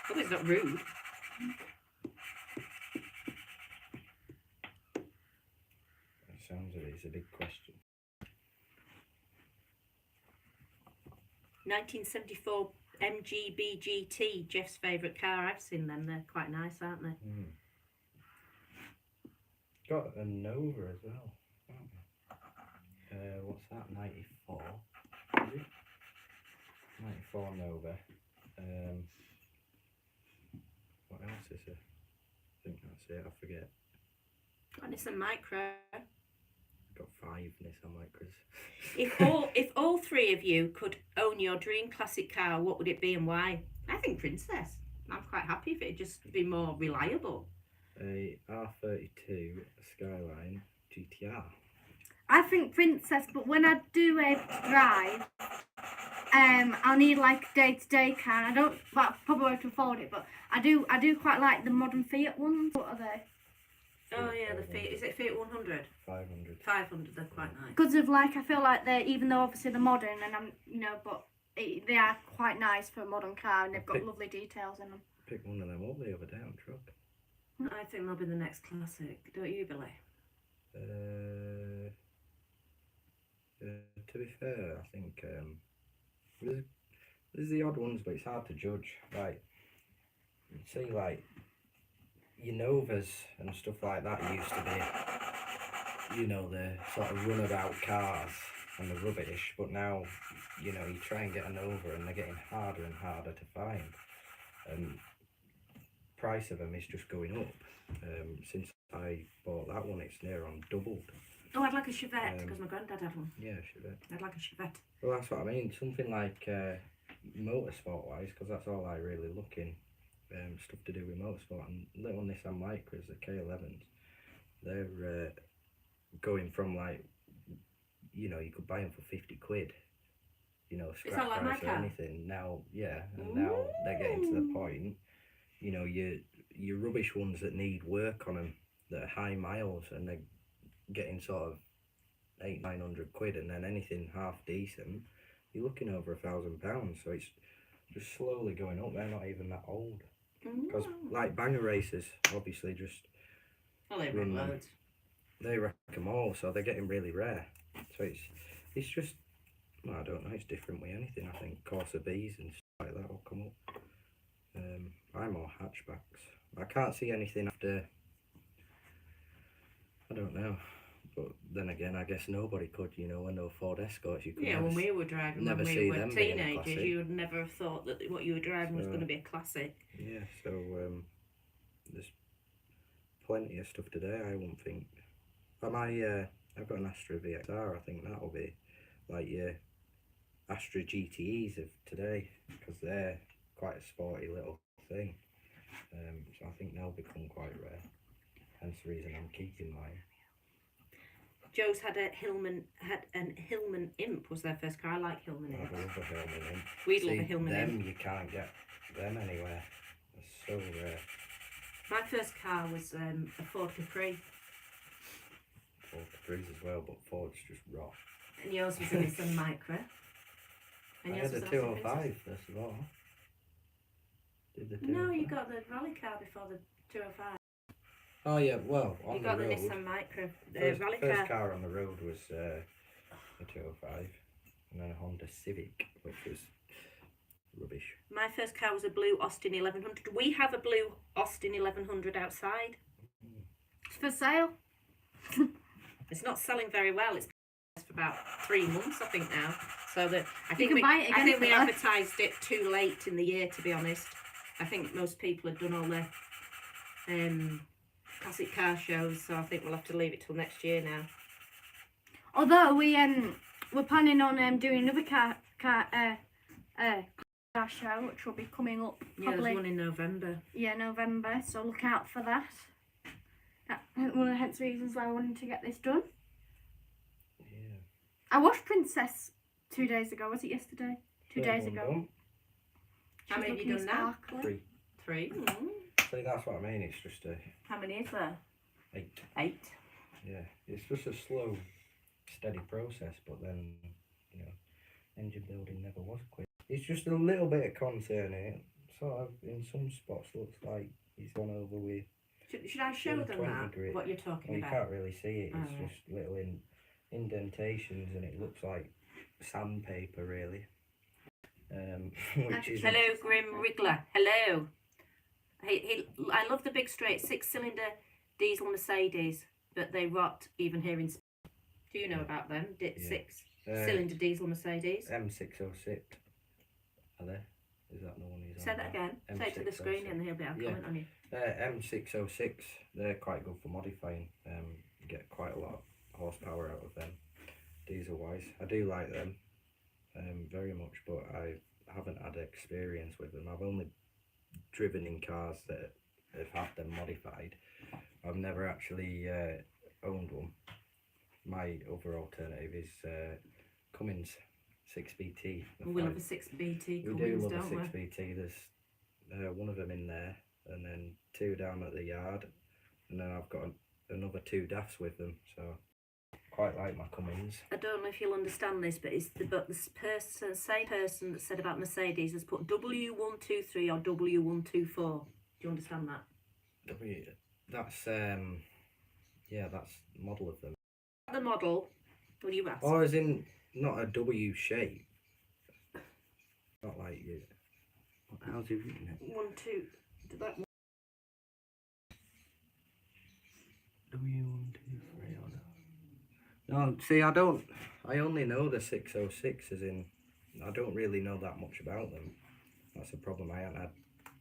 Hope it's not rude. It sounds like it's a big question. 1974 MGB GT, Jeff's favourite car. I've seen them. They're quite nice, aren't they? Got a Nova as well. What's that? 94. Is it? 94 Nova. What else is it? I think that's it. I forget. Got a Nissan Micro. Got 5 Nissan Micros. If all three of you could own your dream classic car, what would it be and why? I think Princess. I'm quite happy if it'd just be more reliable. A R32 Skyline GTR. I think Princess, but when I do a drive, I'll need like a day-to-day car. I don't, well, probably won't afford it, but I do quite like the modern Fiat ones. What are they? Oh yeah, the Fiat. Is it Fiat 100? 500. 500. They're quite nice. Because of like, I feel like they're, even though obviously they're modern, and I'm, but they are quite nice for a modern car, and they've got lovely details in them. Picked one of them up the other day on truck. I think they'll be the next classic. Don't you, Billy? To be fair, I think there's the odd ones, but it's hard to judge. Like, you see, like your Novas and stuff like that used to be, the sort of runabout cars and the rubbish. But now, you try and get a Nova, and they're getting harder and harder to find. And price of them is just going up. Since I bought that one, it's near on doubled. Oh, I'd like a Chevette because my granddad had one. Yeah, Chevette. I'd like a Chevette. Well, that's what I mean. Something like motorsport wise, because that's all I really look in. Stuff to do with motorsport, and little Nissan Micras, the K11s, they're going from like, you could buy them for 50 quid. Scrap that like my price or car? anything. Now, yeah, and now they're getting to the point. Your rubbish ones that need work on them, that are high miles, and they're getting sort of 800-900 quid, and then anything half decent, you're looking over £1,000. So it's just slowly going up. They're not even that old, because like banger racers, obviously, just Oh, they run loads. they wreck them all, so they're getting really rare. So it's just, well, I don't know. It's different with anything. I think Corsa Bs and stuff like that will come up. I'm more hatchbacks. I can't see anything after. I don't know, but then again, I guess nobody could. When they were Ford Escorts, you could. Yeah, when we were driving, never when we see were them being a teenagers, classic. you would never have thought that what you were driving was going to be a classic. Yeah, so there's plenty of stuff today. I wouldn't think. But I've got an Astra VXR. I think that'll be like your Astra GTEs of today, because they're quite a sporty little thing. So I think they'll become quite rare. Hence the reason I'm keeping mine. Joe's had an Hillman Imp was their first car. I like Hillman I'd Imp. love a Hillman Imp. We'd love a Hillman them, Imp. you can't get them anywhere. They're so rare. My first car was a Ford Capri. Ford Capris as well, but Ford's just raw. And yours was a Nissan Micra. I And yours had a was an Aston 205 Princess. first of all. Did the No, 205? you got the rally car before the 205. Oh yeah, well, on You the got the road. Nissan Micra rally First car. car on the road was a 205, and then a Honda Civic, which was rubbish. My first car was a blue Austin 1100. We have a blue Austin 1100 outside. It's for sale. It's not selling very well. It's for about 3 months, I think now. So that I think can buy it I again think for we less. advertised it too late in the year, to be honest. I think most people had done all their classic car shows, so I think we'll have to leave it till next year now. Although we're planning on doing another car show, which will be coming up Yeah, probably there's one in November. November. So look out for that. One of the hence reasons why I wanted to get this done. Yeah. I watched Princess 2 days ago. Was it yesterday? 2 Third days one ago. done. How many have you She's done now? looking 3. 3. Mm. See, that's what I mean. It's just a How many is there? 8. 8. Yeah, it's just a slow, steady process. But then, you know, engine building never was quick. It's just a little bit of concern here. Sort of in some spots looks like he's gone over with. Should I show them 120 that? grit. What you're talking Well, you about? can't really see it. It's Oh, right. just little indentations, and it looks like sandpaper, really. Which is Hello, Grim Wriggler. Hello. I love the big straight 6-cylinder diesel Mercedes, but they rot even here in Spain. Do you know about them? 6-cylinder diesel Mercedes. M606. Are there? Is that the one he's on? Say that again. Say it to the screen and he'll be able to comment on you. M606. They're quite good for modifying. You get quite a lot of horsepower out of them, diesel wise. I do like them very much, but I haven't had experience with them. I've only driven in cars that have had them modified. I've never actually owned one. My other alternative is Cummins 6BT. We love a 6BT We do Cummins, love a don't we? 6BT. There's one of them in there, and then 2 down at the yard, and then I've got another 2 DAFs with them. So quite like my Cummins. I don't know if you'll understand this, but same person that said about Mercedes has put W123 or W124. Do you understand that? That's that's model of them. The model, will you ask? Or as in not a W shape. Not like you. How's he written it? 1, 2. Did that one? W123 or no, see, I only know the 606 as in, I don't really know that much about them. That's a problem. I haven't had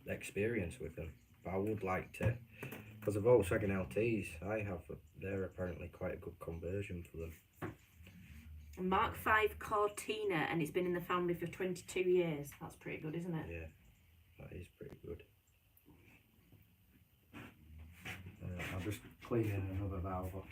experience with them, but I would like to, because of Volkswagen LTs, they're apparently quite a good conversion for them. Mark 5 Cortina, and it's been in the family for 22 years. That's pretty good, isn't it? Yeah, that is pretty good. I'll just clean in another valve up.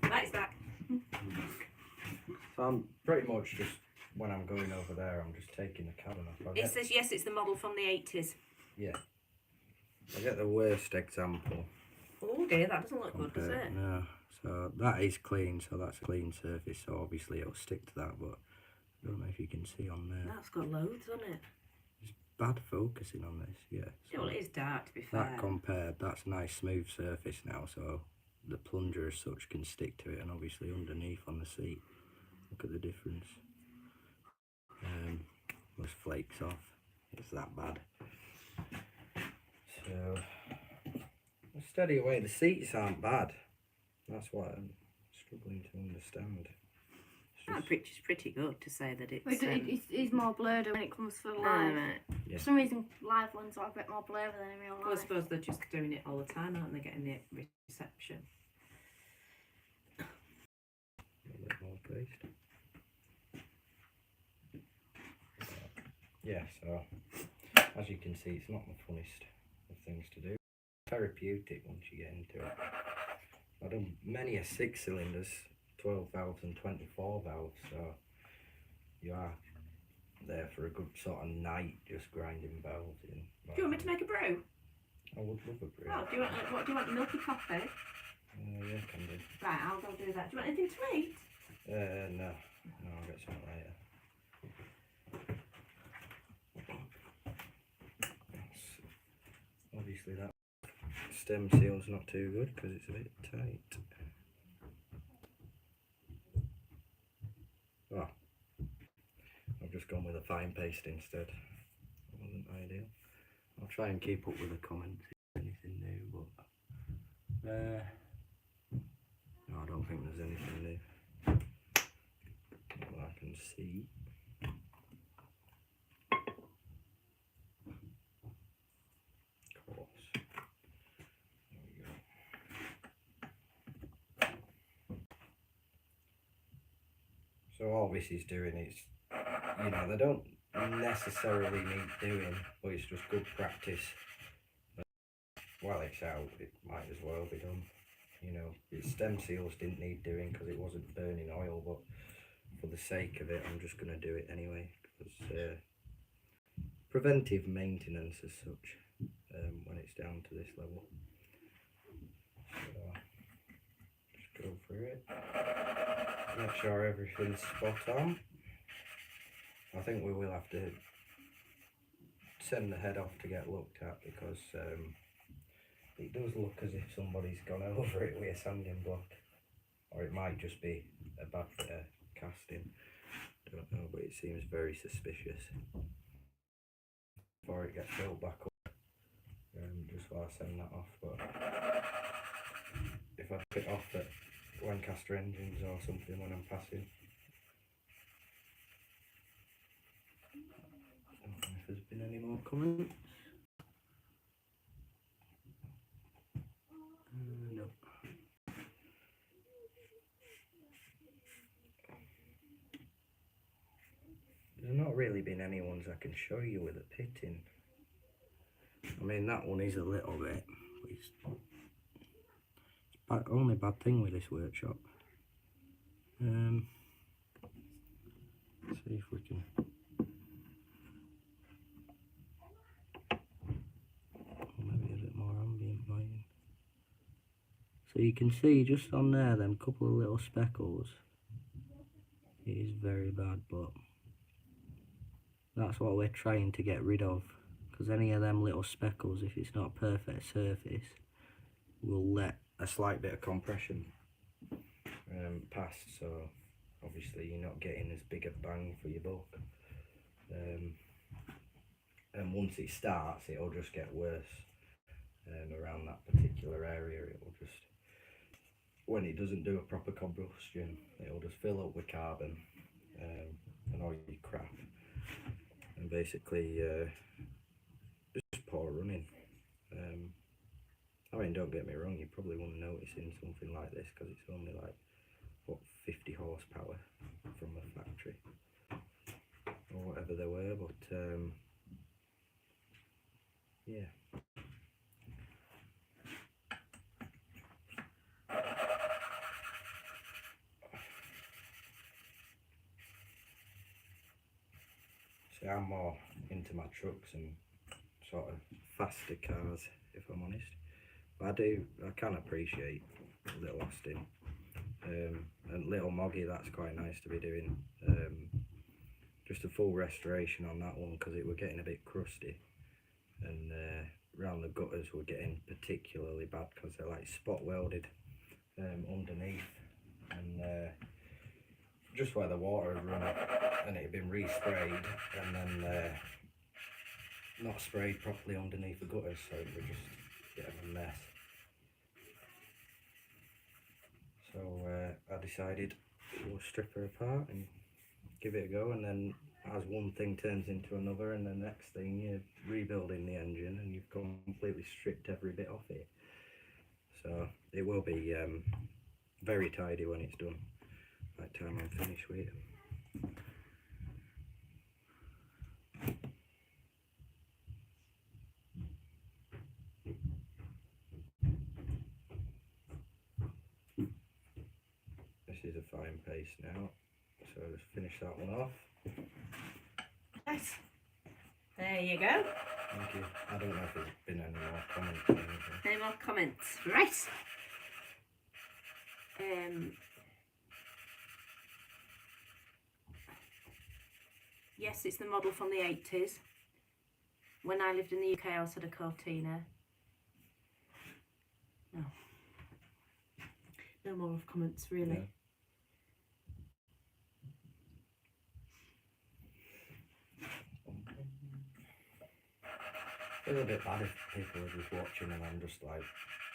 That's back. So I'm pretty much just, when I'm going over there, I'm just taking the cabin off. It says yes, it's the model from the 80s. Yeah. I get the worst example. Oh dear, that doesn't look good, does it? No. So that is clean, so that's a clean surface, so obviously it'll stick to that, but I don't know if you can see on there. That's got loads on it. It's bad focusing on this, yeah. Yeah, well, it is dark, to be fair. That compared, that's a nice smooth surface now, so the plunger as such can stick to it, and obviously underneath on the seat, look at the difference. Just flakes off. It's that bad. So steady away. The seats aren't bad. That's what I'm struggling to understand. It's pretty good to say that it's. It's more blurred when it comes to live. Right. Yeah. For some reason, live ones are a bit more blurry than in real life. Well, I suppose they're just doing it all the time, aren't they? Getting the reception. A little bit more paste. Yeah, so as you can see, it's not the funnest of things to do. Therapeutic once you get into it. I've done many a 6 cylinders, 12 valves and 24 valves, so you are there for a good sort of night, just grinding bells in. Do you want me to make a brew? I would love a brew. Oh, do you want what do you want? Milky coffee? Yeah, can do. Right, I'll go do that. Do you want anything to eat? No, I'll get some later. Obviously that stem seal's not too good because it's a bit tight. Oh, I've just gone with a fine paste instead. That wasn't ideal. I'll try and keep up with the comments if there's anything new, but no, I don't think there's anything new. Not that I can see. Of course. There we go. So all this is doing is, you know, they don't necessarily need doing, but it's just good practice. While it's out, it might as well be done. You know, its stem seals didn't need doing because it wasn't burning oil, but for the sake of it, I'm just going to do it anyway, because preventive maintenance as such, when it's down to this level. So, just go through it, make sure everything's spot on. I think we will have to send the head off to get looked at, because it does look as if somebody's gone over it with a sanding block, or it might just be a bad casting. Don't know, but it seems very suspicious. Before it gets built back up, just while I send that off. But if I put it off at Lancaster engines or something when I'm passing, I don't know if there's been any more comments. No. There's not really been any ones I can show you with a pitting. I mean, that one is a little bit, but it's only bad thing with this workshop. See if we can. Maybe a bit more ambient lighting. So you can see just on there, them couple of little speckles. It is very bad, but that's what we're trying to get rid of, because any of them little speckles, if it's not a perfect surface, will let a slight bit of compression pass, so obviously you're not getting as big a bang for your buck. And once it starts, it'll just get worse around that particular area. It'll just, when it doesn't do a proper combustion, it'll just fill up with carbon and all your crap, and basically just poor running. I mean, don't get me wrong, you probably won't notice in something like this because it's only like, what, 50 horsepower from the factory or whatever they were, but yeah. See, I'm more into my trucks and sort of faster cars, if I'm honest. But I can appreciate Little Austin. And Little Moggy, that's quite nice to be doing. Just a full restoration on that one because it were getting a bit crusty. And round the gutters were getting particularly bad because they're like spot welded underneath. And just where the water had run and it had been resprayed and then not sprayed properly underneath the gutters, so it was just a bit of a mess. So I decided we'll strip her apart and give it a go, and then as one thing turns into another, and the next thing you're rebuilding the engine and you've completely stripped every bit off it. So it will be very tidy when it's done, by the time I'm finished with it. This is a fine paste now, so I'll just finish that one off. Right. There you go. Thank you. I don't know if there's been any more comments or anything. Any more comments? Right. Yes, it's the model from the 80s. When I lived in the UK, I also had a Cortina. No. No more of comments, really. Yeah. I feel a bit bad if people are just watching and I'm just like,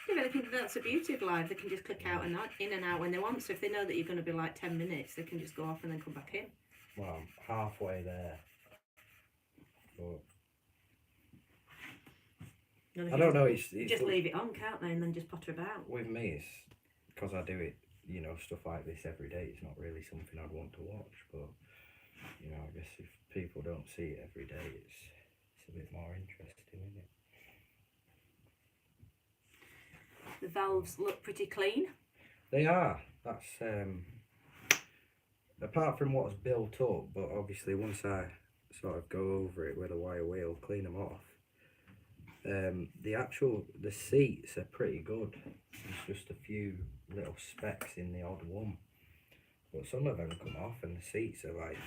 Yeah, but I think that's the beauty of live. They can just click out and in and out when they want. So if they know that you're going to be like 10 minutes, they can just go off and then come back in. well, I'm halfway there. But No, they I can don't just- know, it's Just leave it on, can't they? And then just potter about. with me, it's because I do it, you know, stuff like this every day. It's not really something I'd want to watch, but you know, I guess if people don't see it every day, it's a bit more interesting, isn't it? The valves look pretty clean. They are. That's apart from what's built up, but obviously once I sort of go over it with a wire wheel, clean them off. The seats are pretty good. There's just a few little specks in the odd one, but some of them come off and the seats are like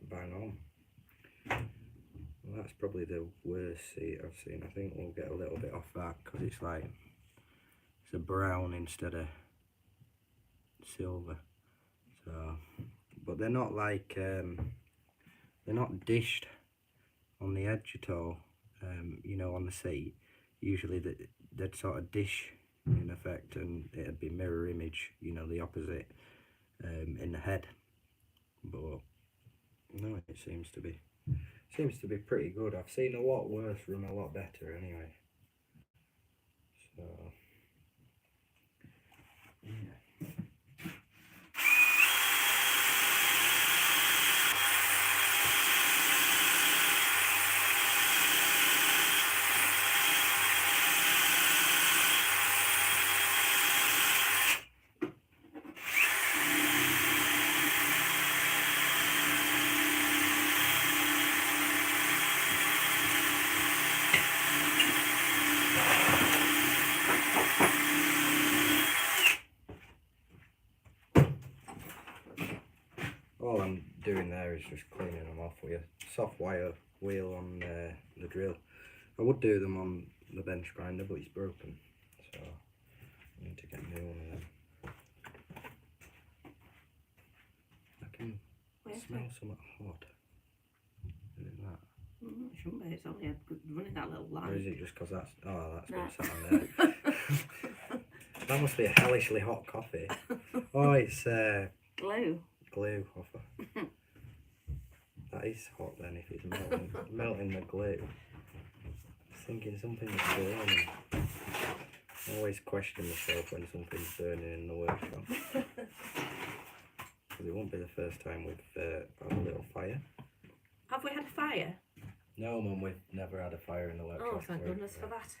bang on. Well, that's probably the worst seat I've seen. I think we'll get a little bit off that because it's like it's a brown instead of silver. So, but they're not like they're not dished on the edge at all. You know, on the seat. Usually they'd sort of dish in effect, and it'd be mirror image. You know, the opposite in the head. But no, it seems to be pretty good. I've seen a lot worse room, a lot better anyway. So yeah. All I'm doing there is just cleaning them off with a soft wire wheel on the drill. I would do them on the bench grinder, but it's broken, so I need to get a new one of them. I can smell something hot. Is it that? It shouldn't be. It's only running that little line. Or is it just because that's No. been sat on there? That must be a hellishly hot coffee. Oh, it's Glue. glue offer. That is hot then if it's melting the glue. I was thinking something's burning. I always question myself when something's burning in the workshop. Because it won't be the first time we've had a little fire. Have we had a fire? No, Mum, we've never had a fire in the workshop. Oh, thank goodness for that.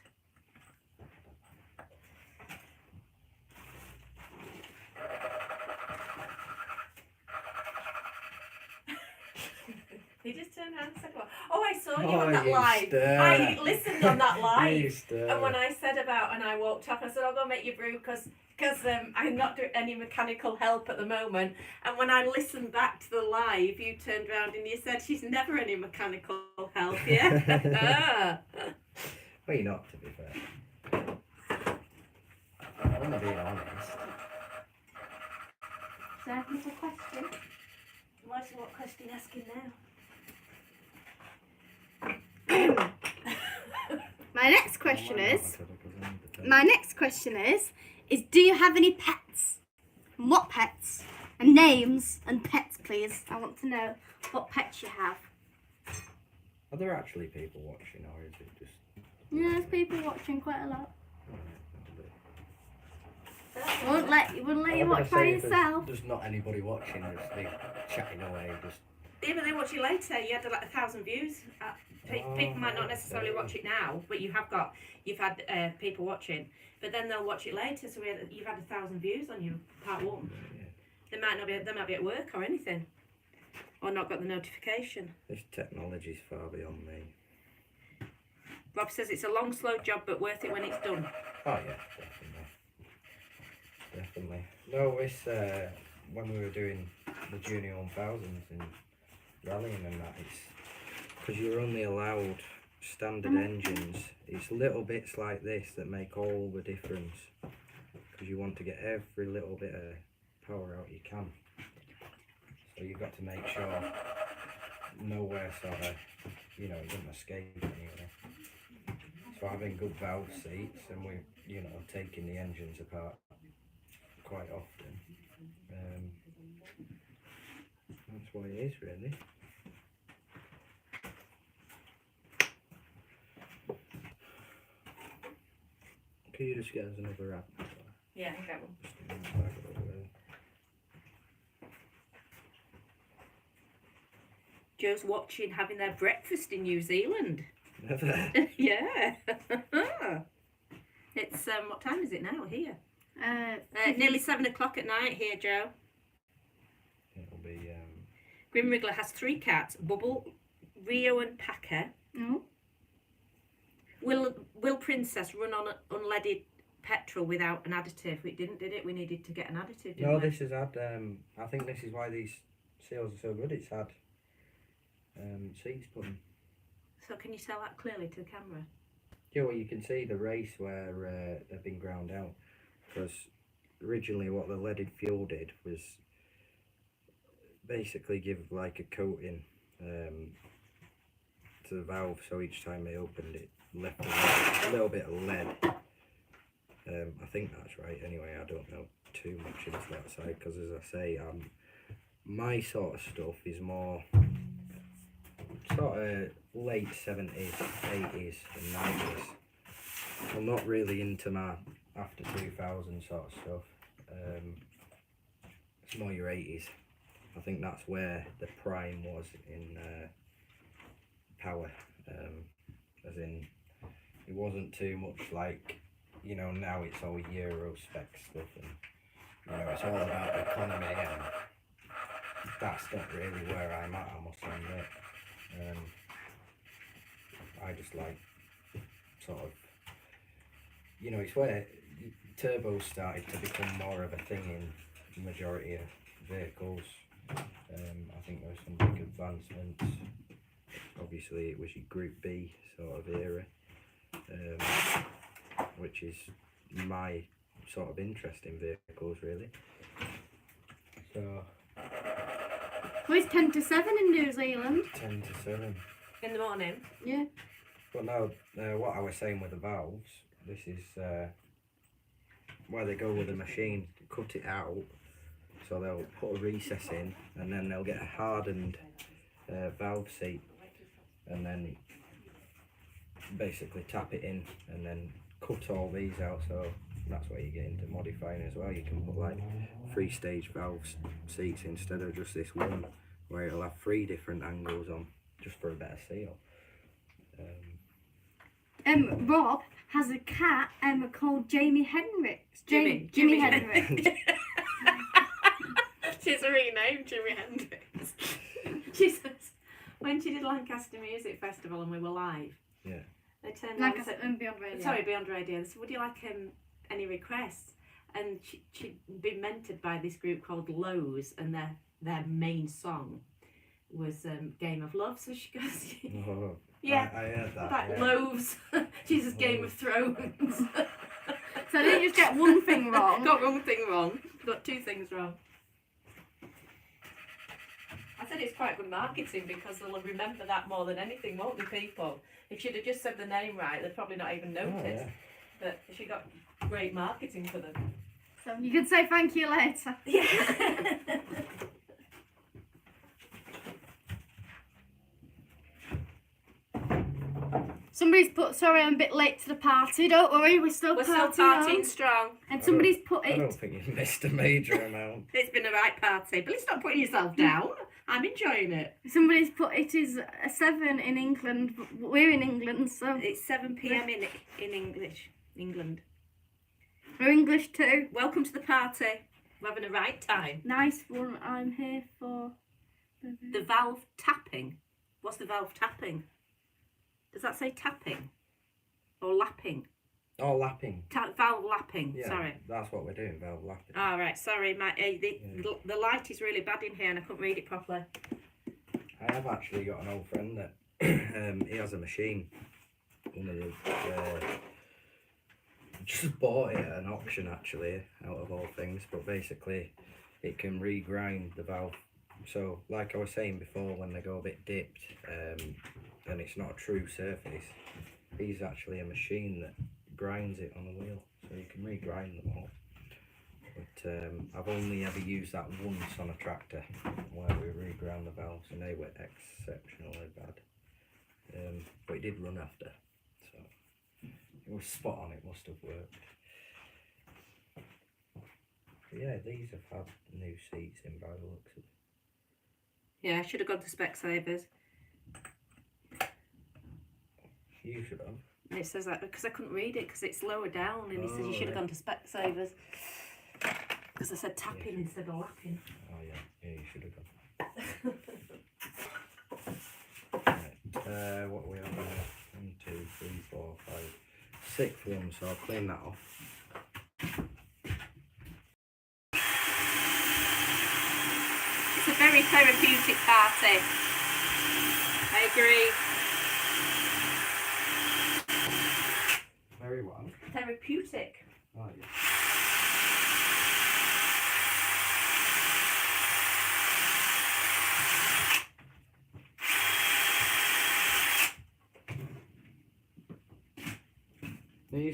He just turned around and said, "What? Oh, I saw you on that you live. stir. I listened on that You live." stir. And when I said about, and I walked off, I said, "I'll go make you brew because I'm not doing any mechanical help at the moment." And when I listened back to the live, you turned around and you said, "She's never any mechanical help, yeah?" Well, you're not, to be fair. I'm being honest. So I have another question. What question are you asking now? My next question is do you have any pets? And what pets? And names and pets, please. I want to know what pets you have. Are there actually people watching, or is it just... Yeah, there's people watching quite a lot. That's Wouldn't let you watch by yourself. There's not anybody watching, just me chatting away, just... Yeah, but they watch you later. You had like 1,000 views. People might not necessarily watch it now, but you've had people watching. But then they'll watch it later. So you've had 1,000 views on your part one. Yeah. They might be at work or anything. Or not got the notification. This technology's far beyond me. Rob says it's a long, slow job, but worth it when it's done. Oh yeah, definitely. No, it's when we were doing the Junior 1000s and rallying and that, it's because you're only allowed standard engines. It's little bits like this that make all the difference, because you want to get every little bit of power out you can. So you've got to make sure nowhere sort of, you know, it doesn't escape anywhere. So having good valve seats, and we're, you know, taking the engines apart quite often. That's what it is, really. Can you just get us another wrap? Yeah, I get one. Joe's watching having their breakfast in New Zealand. Never. Yeah. It's what time is it now here? Nearly 7 o'clock at night here, Joe. It'll be. Grim Wriggler has 3 cats: Bubble, Rio, and Packer. Mm. Will Princess run on unleaded petrol without an additive? It didn't, did it? We needed to get an additive. Didn't No, we? this has had. I think this is why these seals are so good. It's had seats put in. So can you tell that clearly to the camera? Yeah, well, you can see the race where they've been ground out, because originally what the leaded fuel did was basically give like a coating to the valve, so each time they opened it left a little bit of lead. I think that's right. Anyway, I don't know too much into that side, because as I say, my sort of stuff is more sort of late 70s, 80s and 90s. I'm not really into my after 2000 sort of stuff. It's more your 80s. I think that's where the prime was in power. As in, it wasn't too much like, you know, now it's all Euro spec stuff, and you know, it's all about economy, and that's not really where I'm at, I must admit. I just like sort of, you know, it's where turbos started to become more of a thing in the majority of vehicles. I think there were some big advancements. Obviously it was your Group B sort of era, which is my sort of interest in vehicles, really. So Well, it's 10 to 7 in New Zealand. 10 to 7. In the morning. Yeah. But now, what I was saying with the valves, this is where they go with the machine, cut it out, so they'll put a recess in, and then they'll get a hardened valve seat, and then basically tap it in, and then cut all these out. So that's where you get into modifying as well. You can put like 3-stage valve seats instead of just this one, where it'll have 3 different angles on, just for a better seal. Rob has a cat called Jamie Hendricks. Jimmy Hendricks. She's renamed Jimi Hendrix. She says, when she did Lancaster Music Festival and we were live, Yeah. they turned Lancaster around and Beyond Radio. Sorry, Beyond Radio. They said, would you like any requests? And she'd been mentored by this group called Lowe's, and their main song was Game of Love. So she goes, Oh, yeah, I heard that. like Yeah. loaves. Jesus, Game of Thrones. So I didn't just get one thing wrong. Got one thing wrong. Got 2 things wrong. I said it's quite good marketing, because they'll remember that more than anything, won't they, people? If she'd have just said the name right, they'd probably not even noticed. Oh, yeah. But she got great marketing for them. So you can say thank you later. Yeah. Somebody's put, sorry I'm a bit late to the party, don't worry, we're still We're still partying partying on. strong. And somebody's put I don't it, think you've missed a major amount. It's been a right party, but let's not put yourself down. I'm enjoying it. somebody's put it is a 7 in England, but we're in England, so It's 7 p.m. in England. we're English too. Welcome to the party. We're having a right time. Nice one, I'm here for The valve tapping. What's the valve tapping? Does that say tapping? Or lapping? Oh, lapping. Valve lapping, Yeah, sorry. that's what we're doing, valve lapping. Oh, right, sorry. The light is really bad in here and I couldn't read it properly. I have actually got an old friend that he has a machine. One of the just bought it at an auction actually, out of all things. But basically, it can regrind the valve. So, like I was saying before, when they go a bit dipped, and it's not a true surface, he's actually a machine that grinds it on the wheel, so you can regrind them all. But I've only ever used that once on a tractor where we reground the valves, and they were exceptionally bad. But it did run after, so it was spot on. It must have worked. But yeah, these have had new seats in by the looks of it. Yeah, I should have gone to Specsavers. You should have. And it says that because I couldn't read it because it's lower down, and it says you should have gone to Specsavers because I said tapping instead of lapping. Oh yeah, you should have gone. Right, what are we on now? 1, 2, 3, 4, 5, 6 one, so I'll clean that off. It's a very therapeutic party. I agree. Very well. Therapeutic. Oh yeah.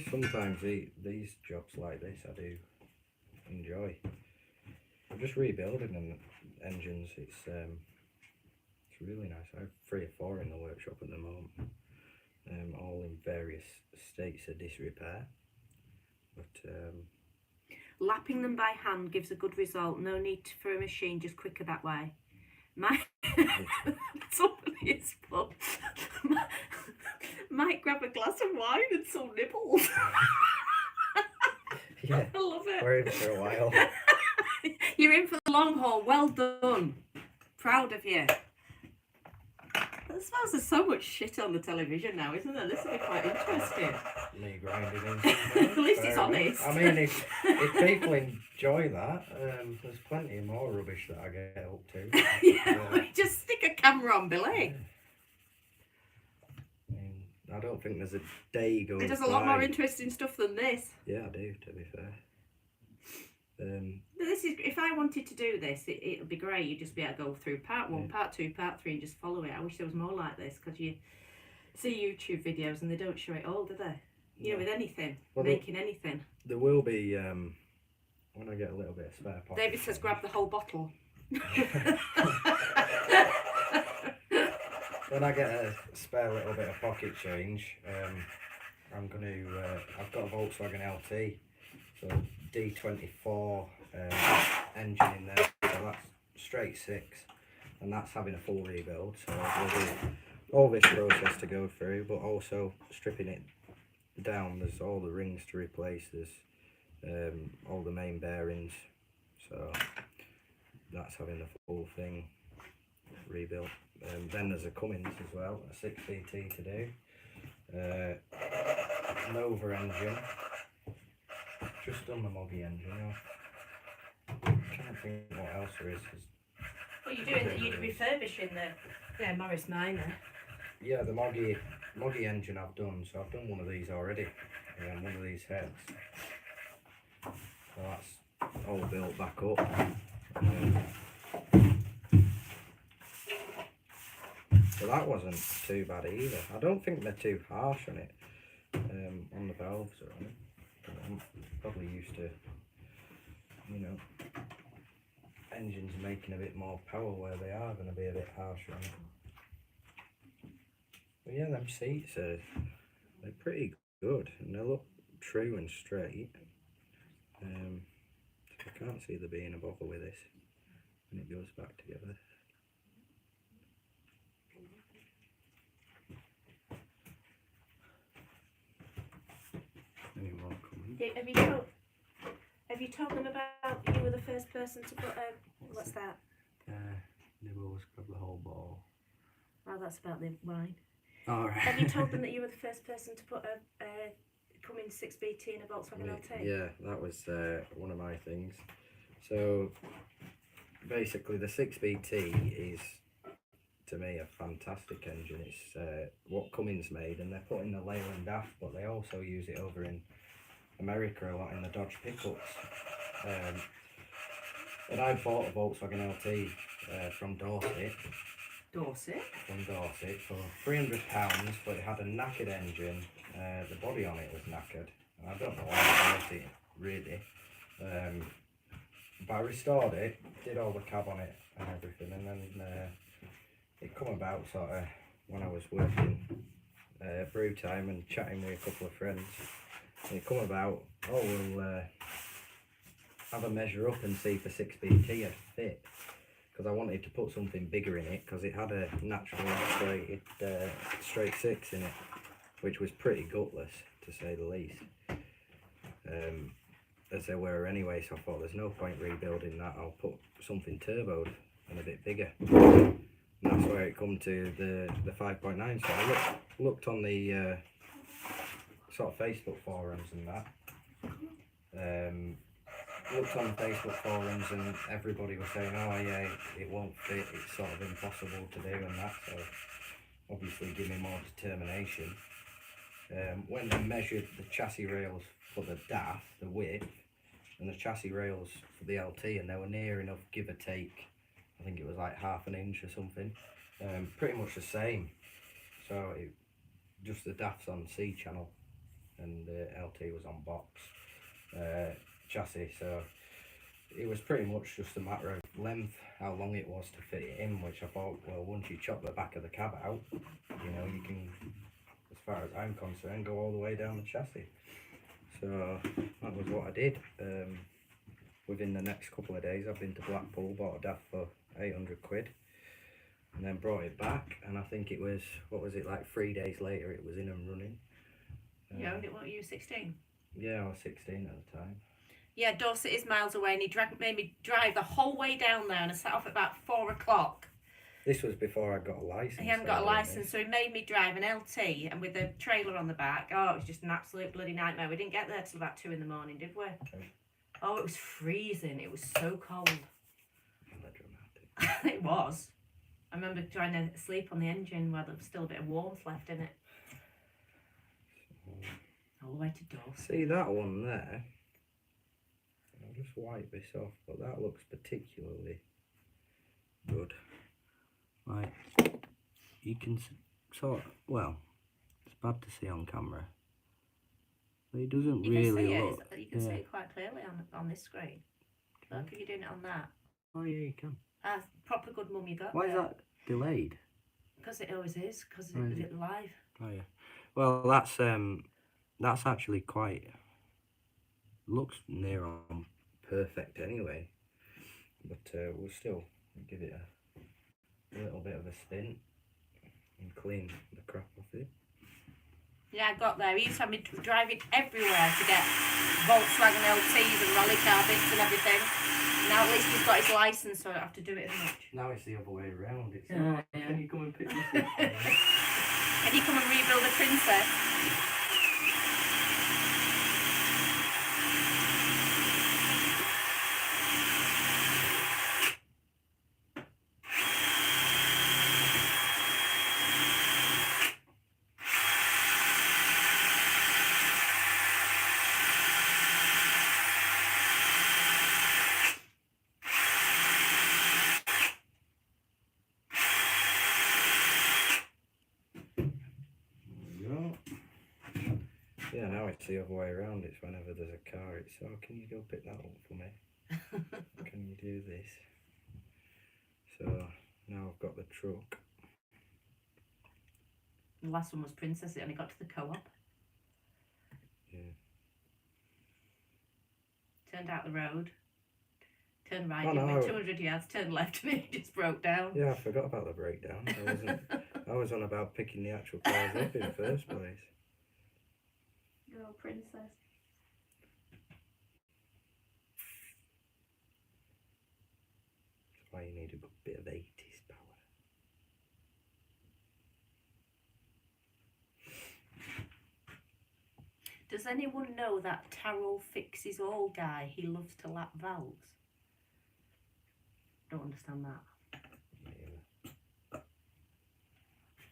Sometimes these jobs like this I do enjoy. I'm just rebuilding engines. It's really nice. I have 3 or 4 in the workshop at the moment, all in various states of disrepair. But Lapping them by hand gives a good result. No need for a machine, just quicker that way. Somebody is fun. Might grab a glass of wine and some nibbles. yeah, I love it. we're in for a while. You're in for the long haul. Well done. Proud of you. I suppose there's so much shit on the television now, isn't there? This will be quite interesting. Me grinding in. At least it's honest. I mean, if people enjoy that, there's plenty more rubbish that I get up to. Yeah, just stick a camera on Billy. I don't think there's a day goes by. It does a lot more interesting stuff than this. Yeah, I do, to be fair. This is, if I wanted to do this, it'll be great. You'd just be able to go through part 1, part 2, part 3 and just follow it. I wish there was more like this, because you see YouTube videos and they don't show it all, do they? You know, with anything, making anything. There will be, when I get a little bit of spare pocket. David says grab the whole bottle. When I get a spare little bit of pocket change, I'm going to, I've got a Volkswagen LT, so D24 engine in there, so that's straight 6, and that's having a full rebuild, so there'll be all this process to go through, but also stripping it down. There's all the rings to replace, there's all the main bearings, so that's having the full thing rebuilt. Then there's a Cummins as well, a 6VT to do, Nova engine, just done the Moggy engine. I'm trying to think what else there is. What are you doing? You're refurbishing the Morris Minor. Yeah, the Moggy engine I've done, so I've done one of these already, one of these heads. So that's all built back up. So that wasn't too bad either. I don't think they're too harsh on it, on the valves or on it. But I'm probably used to, you know, engines making a bit more power where they are going to be a bit harsher on it. But yeah, them seats they're pretty good and they look true and straight. I can't see there being a bother with this when it goes back together. Any more comments? Have you told them about you were the first person to put what's that? Nibbles, grab the whole ball. Oh, that's about the wine. Alright. Have you told them that you were the first person to put a Cummins 6BT in a Volkswagen LT? Yeah, that was one of my things. So basically the 6BT is, to me, a fantastic engine. It's what Cummins made, and they're putting the Leyland DAF, but they also use it over in America a lot in the Dodge pickups. And I bought a Volkswagen LT from Dorset. From Dorset for £300, but it had a knackered engine. The body on it was knackered, and I don't know why I bought it really. But I restored it, did all the cab on it and everything, and then it come about sort of when I was working brew time and chatting with a couple of friends. And it come about, oh, we'll have a measure up and see if a 6BT had fit, because I wanted to put something bigger in it, because it had a naturally aspirated straight six in it, which was pretty gutless to say the least, as they were anyway. So I thought there's no point rebuilding that, I'll put something turboed and a bit bigger. And that's where it come to the 5.9. So I looked on the sort of Facebook forums and that. Looked on the Facebook forums and everybody was saying, oh yeah, it won't fit, it's sort of impossible to do and that. So obviously give me more determination. When they measured the chassis rails for the DAF, the width, and the chassis rails for the LT, and they were near enough, give or take, I think it was like ½ an inch or something, pretty much the same. So just the DAF's on C channel and the LT was on box chassis, so it was pretty much just a matter of length, how long it was to fit it in, which I thought, well, once you chop the back of the cab out, you know, you can, as far as I'm concerned, go all the way down the chassis. So that was what I did. Within the next couple of days I've been to Blackpool, bought a DAF for 800 quid and then brought it back, and I think it was, what was it, like 3 days later it was in and running. Yeah, and what, you were 16? Yeah, I was 16 at the time. Yeah, Dorset is miles away, and he made me drive the whole way down there, and I set off at about 4 o'clock. This was before I got a licence. He hadn't got a licence, so he made me drive an LT, and with a trailer on the back. Oh, it was just an absolute bloody nightmare. We didn't get there till about 2 in the morning, did we? Okay. Oh, it was freezing. It was so cold. Melodramatic. It was. I remember trying to sleep on the engine while there was still a bit of warmth left in it. All the way to Dorset. See that one there? I'll just wipe this off, but that looks particularly good. Right, you can sort of, well, it's bad to see on camera, but it doesn't really look. You can see it quite clearly on this screen. Look, if you're doing it on that. Oh yeah, you can. Proper good mum you got. Why is that delayed? Because it always is, because Why is it's live. Oh yeah. Well, that's actually quite, looks near on perfect anyway, but we'll still give it a little bit of a spin and clean the crap off it. Yeah, I got there. He used to have me driving everywhere to get Volkswagen LTs and rally car bits and everything. Now at least he's got his licence, so I don't have to do it as much. Now it's the other way around. It's Yeah. Can you come and pick this up? Can you come and rebuild a Princess? Yeah, now it's the other way around. It's whenever there's a car, it's, oh, can you go pick that up for me? Can you do this? So now I've got the truck. The last one was Princess. It only got to the co-op. Yeah. Turned out the road. Turned right, Oh, did no. 200 yards, turned left, and it just broke down. Yeah, I forgot about the breakdown. I was on about picking the actual cars up in the first place. Girl Princess. That's why you need need a good bit of 80s power. Does anyone know that Taro Fixes All guy? He loves to lap valves. Don't understand that. Yeah.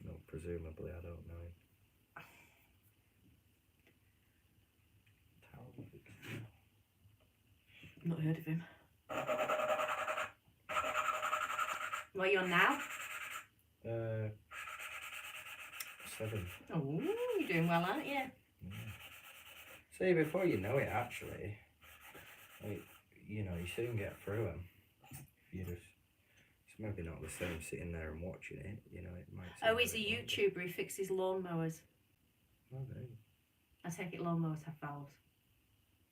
No, presumably I don't know him. Not heard of him. What are you on now? 7. Oh, you're doing well, aren't you? Yeah. See, before you know it, actually, like, you know, you soon get through them. You just, it's maybe not the same sitting there and watching it, you know, it might seem Oh, he's a bit longer. YouTuber. He fixes lawnmowers. Oh, no. I take it lawnmowers have valves.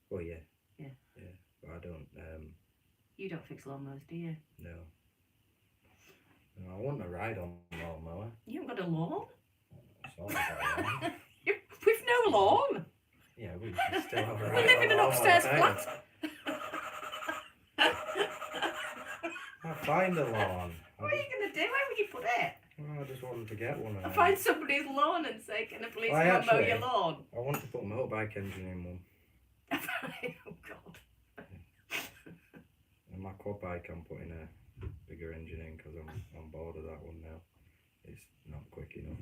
Well, yeah. Yeah. Yeah, but I don't, You don't fix lawnmowers, do you? no. No, I want to ride on a lawnmower. You haven't got a lawn? Sort of got one. With no lawn? Yeah, we still have a We ride live on in a an lawnmower, upstairs don't flat. I find a lawn. What are you going to do? Where would you put it? Well, I just wanted to get one. I find somebody's lawn and say, can a police I come mow actually- your lawn? I want to put a motorbike engine in one. Oh, God. And my quad bike, I'm putting a bigger engine in because I'm bored of that one now. It's not quick enough.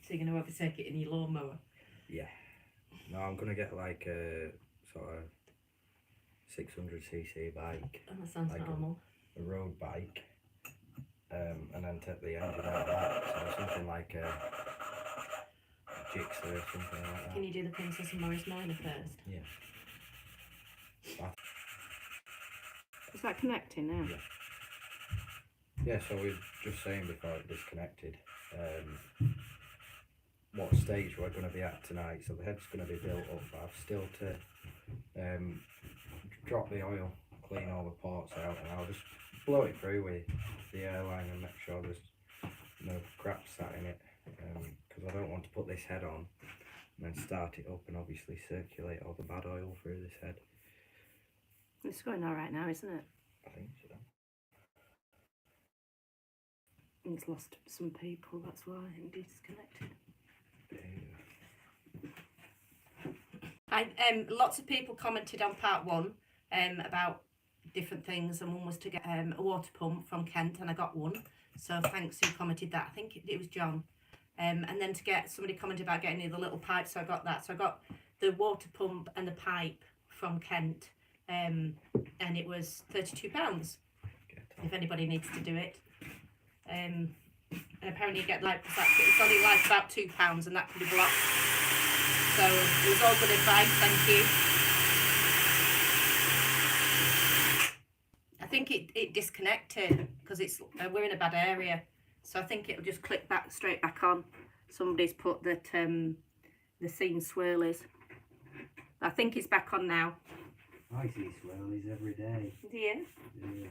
So you're going to overtake it in your lawnmower? Yeah. No, I'm going to get like a sort of 600cc bike, Oh, that sounds Like a- normal. a road bike, and then take the engine out of that. So something like a Gixxer or something like that. Can you do the Princess and Morris Minor first? Yeah. Is that connecting now? Yeah. Yeah, so we were just saying before it disconnected, what stage we're going to be at tonight. So the head's going to be built up, but I've still to drop the oil, clean all the ports out, and I'll just blow it through with the airline and make sure there's no crap sat in it, because I don't want to put this head on and then start it up and obviously circulate all the bad oil through this head. It's going all right now, isn't it? I think so. It's lost some people, that's why I think disconnected. Lots of people commented on part 1 about different things, and one was to get a water pump from Kent, and I got one. So thanks who commented that. I think it was John. And then to get, somebody commented about getting the little pipe, so I got that. So I got the water pump and the pipe from Kent, and it was £32 if anybody needs to do it. And apparently you get like, it's only like about £2 and that can be blocked. So it was all good advice, thank you. I think it disconnected because it's we're in a bad area, so I think it'll just click back straight back on. Somebody's put that the scene swirlies. I think it's back on now. I see swirlies every day. Do you? Yeah.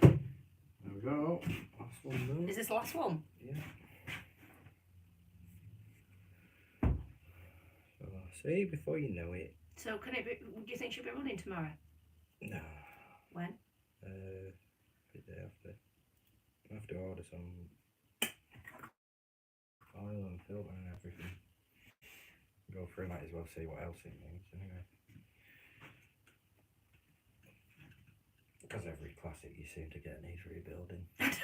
There we go. Last one though. Is this the last one? Yeah. So see, before you know it. So can it be? Do you think she'll be running tomorrow? No. When? The day after. I have to order some oil and filter and everything. Go through, might as well see what else it needs anyway. Because every classic you seem to get needs rebuilding. Just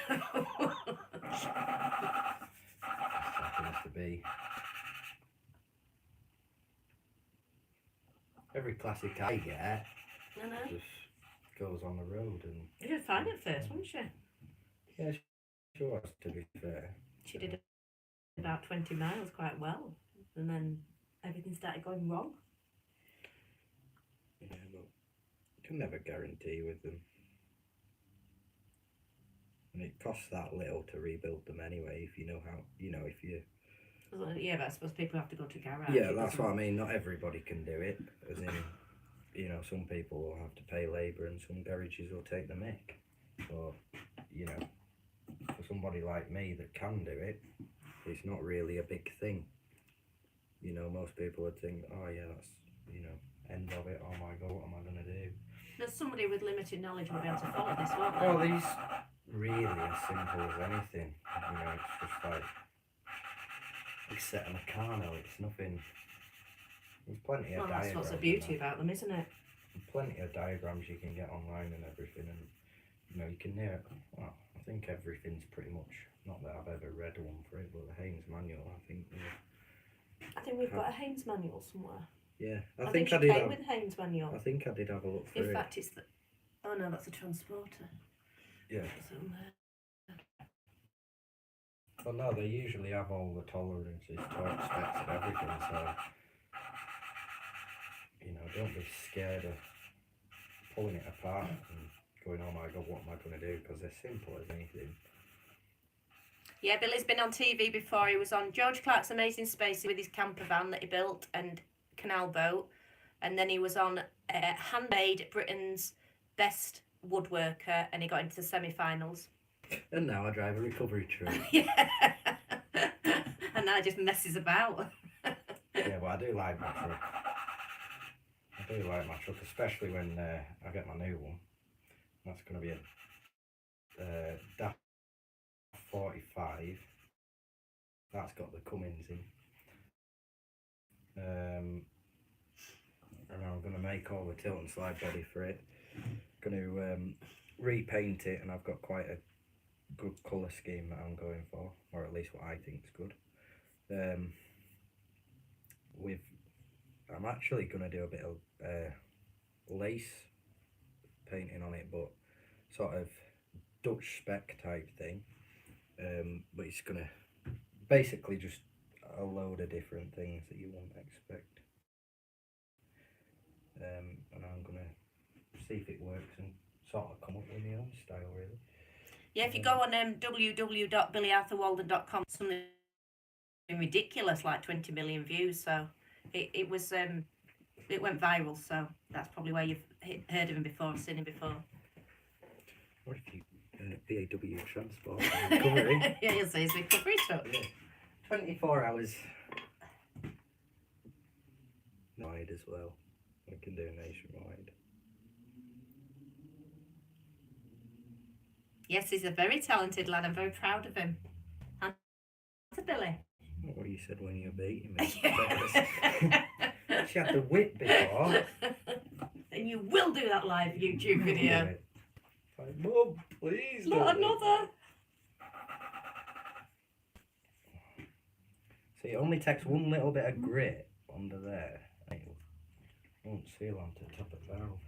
happens to be. Every classic I get I know. just goes on the road and. You did fine at first, wasn't she? Yeah, she was, to be fair. She did about 20 miles quite well, and then everything started going wrong. Yeah, but Can never guarantee with them. And it costs that little to rebuild them anyway, if you know how, if you... Yeah, but I suppose people have to go to garage. Yeah, that's what I mean. Not everybody can do it. As in, some people will have to pay labour and some garages will take the mick. But, for somebody like me that can do it, it's not really a big thing. Most people would think, oh yeah, that's, end of it. Oh my God, what am I going to do? There's somebody with limited knowledge will be able to follow this, won't they? Well, these really as simple as anything. It's just like setting a Meccano. It's nothing. There's plenty of Well, diagrams. that's what's the beauty about them, isn't it? Plenty of diagrams you can get online and everything, and you can hear. Well, I think everything's pretty much. Not that I've ever read one for it, but the Haynes manual. I think we've got a Haynes manual somewhere. Yeah, I think you I did. came with Haynes manual. I think I did have a look through In it. fact, it's the. Oh no, that's a transporter. Yeah. Well, no, they usually have all the tolerances, torque specs, and everything. So, don't be scared of pulling it apart and going, "Oh my God, what am I going to do?" Because they're simple as anything. Yeah, Billy's been on TV before. He was on George Clark's Amazing Spaces with his camper van that he built and canal boat, and then he was on Handmade, Britain's Best Woodworker, and he got into the semi-finals. And now I drive a recovery truck. Yeah, and now he just messes about. Yeah, but I do like my truck. Especially when I get my new one. That's going to be a DAF 45. That's got the Cummins in. And I'm going to make all the tilt and slide body for it. Going to repaint it, and I've got quite a good colour scheme that I'm going for, or at least what I think is good. I'm actually going to do a bit of lace painting on it, but sort of Dutch spec type thing. But it's going to basically just a load of different things that you won't expect. And I'm going to see if it works and sort of come up with my own style, really. Yeah, if you go on www.billyarthurwalden.com, something ridiculous like 20 million views. So it was it went viral. So that's probably where you've heard of him before, seen him before. What if you BAW transport and recovery? Yeah, you'll say his recovery truck. Yeah. 24 hours. Wide as well. We can do nationwide. Yes, he's a very talented lad. I'm very proud of him. And to Billy. Not what you said when you were beating me. She had the whip before. And you will do that live YouTube video. Like, Mum, please. Not another. See, it only takes one little bit of grit under there. It won't seal onto the top of the valve.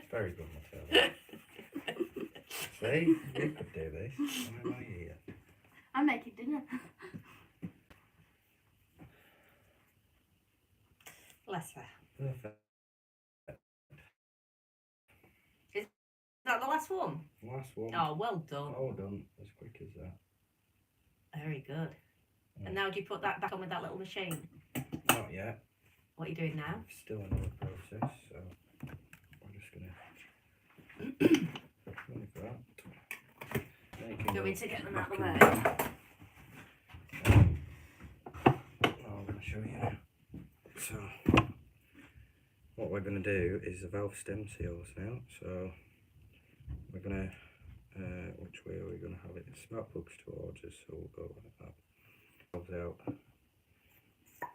Very good material. See, you could do this. Why am I here? I'm making dinner. Bless her. Perfect. Is that the last one? Last one. Oh, well done. All done as quick as that. Very good. And now do you put that back on with that little machine? Not yet. What are you doing now? Still another process, so I'm just gonna like that. Do you want me to get them out of the way? I'm gonna show you. So what we're gonna do is the valve stem seals now. So we're gonna which way are we gonna have it? The spark plugs towards us, so we'll go like that. Valves out.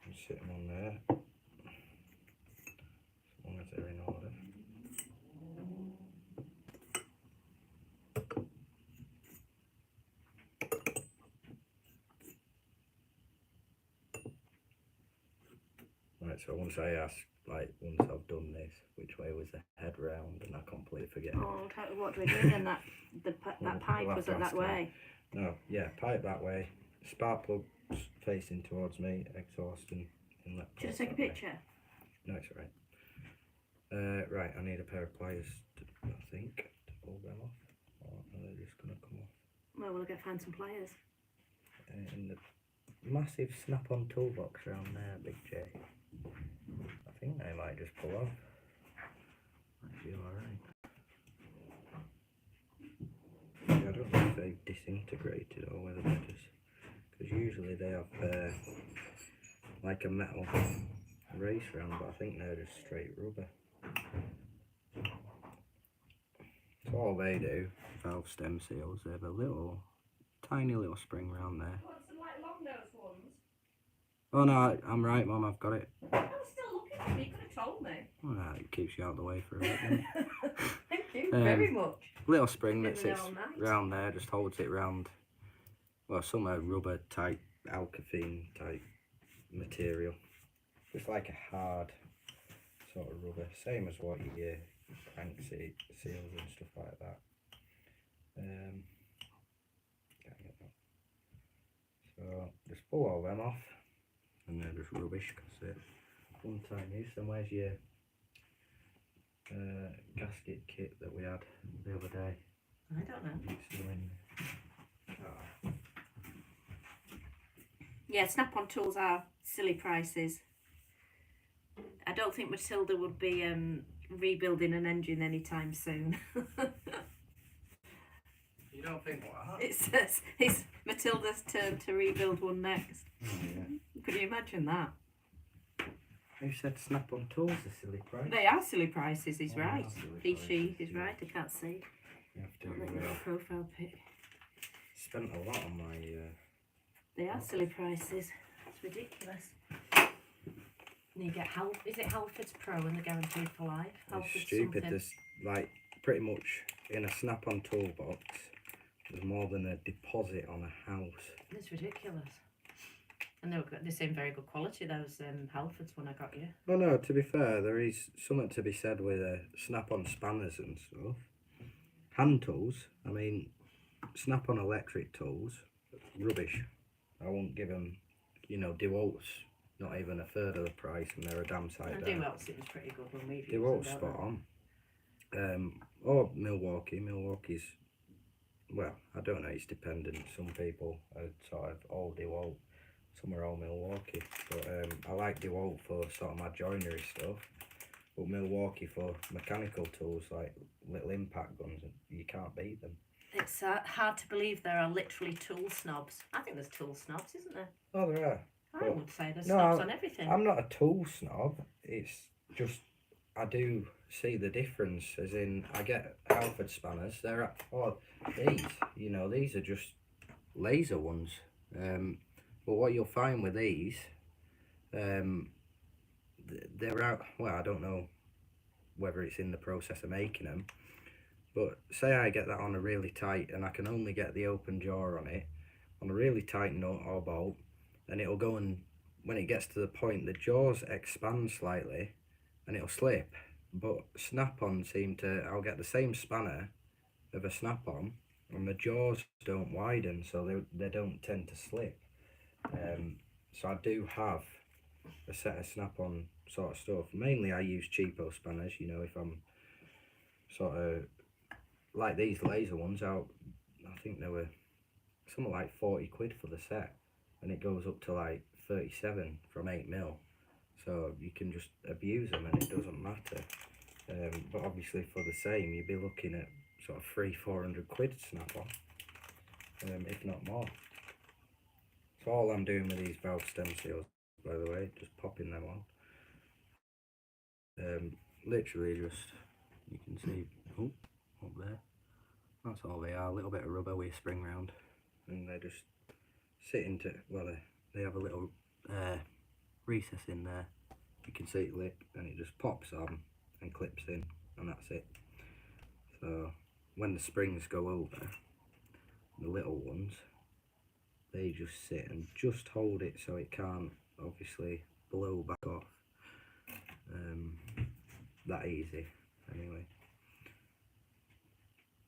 And sit them on there. As long as they're in order. Right, so once I ask like once I've done this, which way was the head round, and I completely forget. Oh, what do we do then? That We'll pipe have was to it that ask him. way? No, yeah, pipe that way, spark plugs facing towards me, exhaust and inlet. Should I ports take a that way. picture? No, it's alright. Right, I need a pair of pliers, I think, to pull them off. Or are they just going to come off? Well, we'll go find some pliers. In the massive snap-on toolbox around there, Big J. I think they might just pull off. Might be alright. I don't know if they've disintegrated or whether they're just... Because usually they have like a metal race round, but I think they're just straight rubber. So all they do, valve stem seals, they have a little, tiny little spring round there. Want some like long nose ones? Oh no, I'm right, Mum, I've got it. I was still looking for me. You could have told me. Oh, no, it keeps you out of the way for a bit, doesn't it? Thank you very much. Little spring that Been there sits all night. round there, just holds it round, well, some rubber type, alkathene type material. It's like a hard sort of rubber, same as what you crank seals and stuff like that. Can't get that. So just pull all them off, and they're just rubbish because they're one-time use. And where's your gasket kit that we had the other day? I don't know. It's still in. Oh. Yeah, snap-on tools are silly prices. I don't think Matilda would be rebuilding an engine anytime soon. You don't think what? It's Matilda's turn to rebuild one next. Oh, yeah. Could you imagine that? Who said snap-on tools are silly price? They are silly prices, he's Oh, right. they are silly He, prices, she is yeah. right, I can't see. You have to Don't let me profile pic. spent a lot on my. They are silly prices. It's ridiculous. And you get is it Halford's Pro and they're guaranteed for life? It's Halford's stupid. something. There's like pretty much in a snap-on toolbox. There's more than a deposit on a house. It's ridiculous. And they seem very good quality, those Halfords when I got you. Oh no, to be fair, there is something to be said with snap-on spanners and stuff. Hand tools, I mean, snap-on electric tools, rubbish. I won't give them, you know, DeWalt's not even a third of the price, and they're a damn sight And better. DeWalt seems pretty good when we've used DeWalt's them, spot don't on. Or Milwaukee. Milwaukee's, well, I don't know, it's dependent. Some people are sort of all DeWalt, some are all Milwaukee. But I like DeWalt for sort of my joinery stuff. But Milwaukee for mechanical tools like little impact guns, you can't beat them. It's hard to believe there are literally tool snobs. I think there's tool snobs, isn't there? Oh, there are. I But would say there's no, snobs on everything. I'm not a tool snob. It's just I do see the difference. As in, I get Halford spanners. They're these. You know, these are just laser ones. But what you'll find with these, they're out. Well, I don't know whether it's in the process of making them. But say I get that on a really tight, and I can only get the open jaw on it, on a really tight nut or bolt, and it'll go and, when it gets to the point, the jaws expand slightly, and it'll slip. But snap-on seem to, I'll get the same spanner of a snap-on, and the jaws don't widen, so they don't tend to slip. So I do have a set of snap-on sort of stuff. Mainly I use cheapo spanners, you know, if I'm sort of, like these laser ones out, I think they were something like 40 quid for the set, and it goes up to like 37 from 8mm, so you can just abuse them and it doesn't matter. But obviously for the same you'd be looking at sort of 300-400 quid snap on, if not more. So all I'm doing with these valve stem seals, by the way, just popping them on. Literally just, you can see, oh, up there, that's all they are, a little bit of rubber with a spring round, and they just sit into, well, they have a little recess in there, you can see it lip, and it just pops on and clips in, and that's it. So when the springs go over, the little ones, they just sit and just hold it so it can't obviously blow back off. that easy anyway.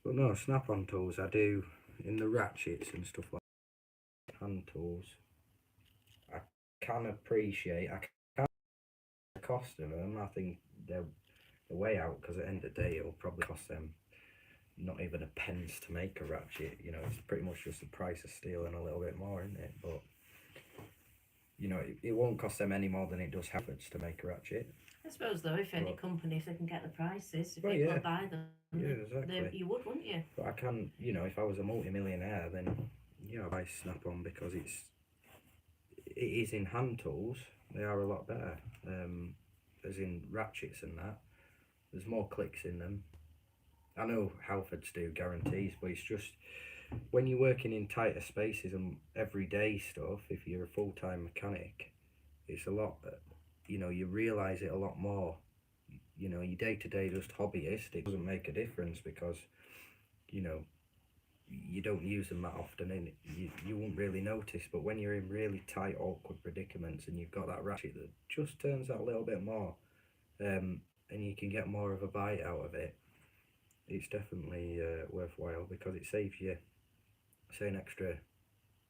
But no, snap-on tools I do in the ratchets and stuff like that. Hand tools I can appreciate. I can the cost of them. I think they're the way out, because at the end of the day it'll probably cost them not even a pence to make a ratchet. You know, it's pretty much just the price of steel and a little bit more, isn't it? But you know, it won't cost them any more than it does Harrods to make a ratchet. I suppose though, if any But- company, if they can get the prices, if Well, people yeah. buy them, Yeah, exactly. you would, wouldn't you? But I can, you know, if I was a multi-millionaire, then yeah, I buy snap-on because it is in hand tools. They are a lot better. As in ratchets and that. There's more clicks in them. I know Halfords do guarantees, but it's just when you're working in tighter spaces and everyday stuff, if you're a full-time mechanic, it's a lot, you know, you realise it a lot more. You know, your day-to-day just hobbyist, it doesn't make a difference because, you know, you don't use them that often and you won't really notice. But when you're in really tight, awkward predicaments and you've got that ratchet that just turns out a little bit more, and you can get more of a bite out of it, it's definitely worthwhile, because it saves you, say, an extra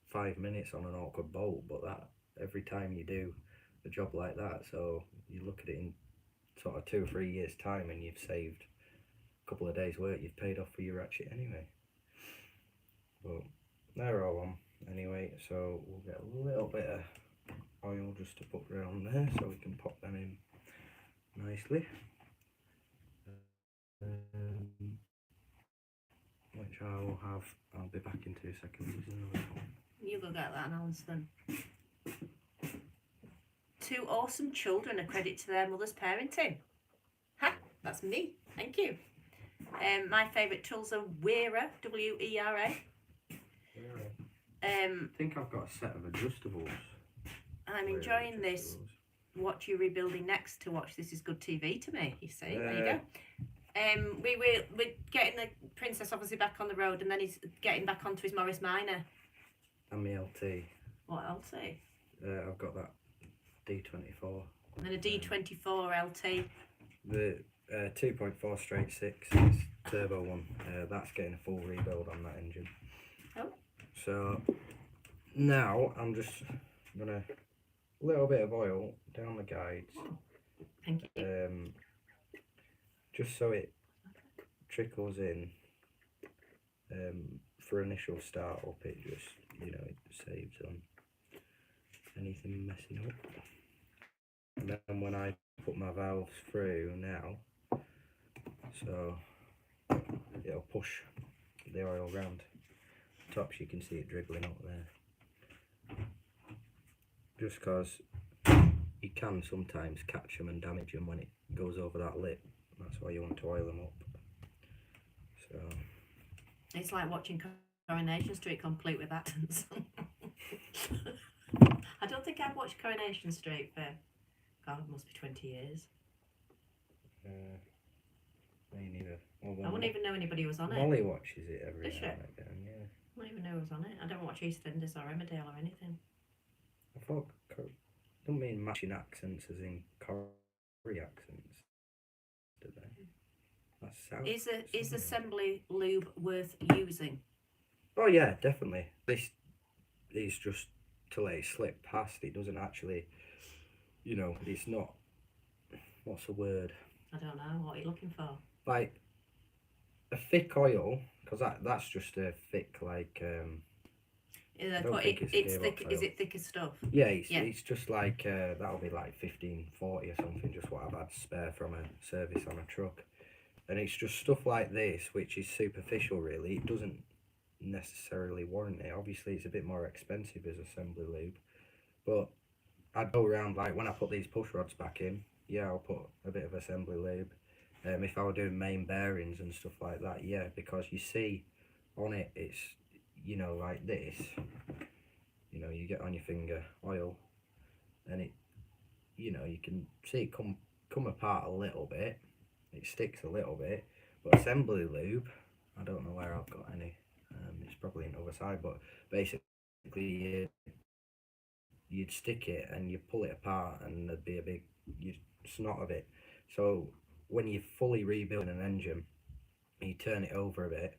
5 minutes on an awkward bolt, but that every time you do a job like that, so you look at it in sort of 2 or 3 years time and you've saved a couple of days work, you've paid off for your ratchet anyway. But they're all on anyway, so we'll get a little bit of oil just to put around there so we can pop them in nicely. Which I will have, I'll be back in 2 seconds. You go get that announced then. 2 awesome children, a credit to their mother's parenting. Ha! That's me. Thank you. My favourite tools are Wera, W-E-R-A. I think I've got a set of adjustables. I'm enjoying this. What you're rebuilding next to watch. This is good TV to me. You see, there you go. We're getting the Princess obviously back on the road, and then he's getting back onto his Morris Minor. And my LT. What LT? I've got that D24. And then a D24 LT. The 2.4 straight 6 turbo one. That's getting a full rebuild on that engine. Oh. So now I'm just gonna a little bit of oil down the guides. Thank you. Just so it trickles in. For initial start up, it just, you know, it saves on anything messing up. And then when I put my valves through now, so it'll push the oil round tops, you can see it dribbling up there. Just because you can sometimes catch them and damage them when it goes over that lip. That's why you want to oil them up. So It's like watching Coronation Street complete with Athens. I don't think I've watched Coronation Street for, God, it must be 20 years. me neither. Well, I wouldn't even know anybody was on it. Molly watches it every Does now she? and again, yeah. I don't even know who was on it. I don't watch EastEnders or Emmerdale or anything. I thought, don't mean matching accents as in Corrie accents, do they? That's south. Is assembly lube worth using? Oh yeah, definitely. This is just to let it slip past. It doesn't actually, you know, it's not, what's the word? I don't know. What are you looking for? Like a thick oil, because that's just a thick, like, I don't think it's it's gearbox thick. oil. Is it thick as stuff? yeah, Yeah. it's just like, that'll be like 1540 or something, just what I've had spare from a service on a truck. And it's just stuff like this, which is superficial really. It doesn't necessarily warrant it. Obviously it's a bit more expensive as assembly lube, but I'd go around, like when I put these push rods back in, yeah, I'll put a bit of assembly lube. If I were doing main bearings and stuff like that, yeah, because you see on it, it's, you know, like this, you know, you get on your finger oil and it, you know, you can see it come apart a little bit, it sticks a little bit. But assembly lube, I don't know where I've got any, it's probably on the other side, but basically you'd stick it and you pull it apart and there'd be a big snot of it. So when you're fully rebuilding an engine, you turn it over a bit,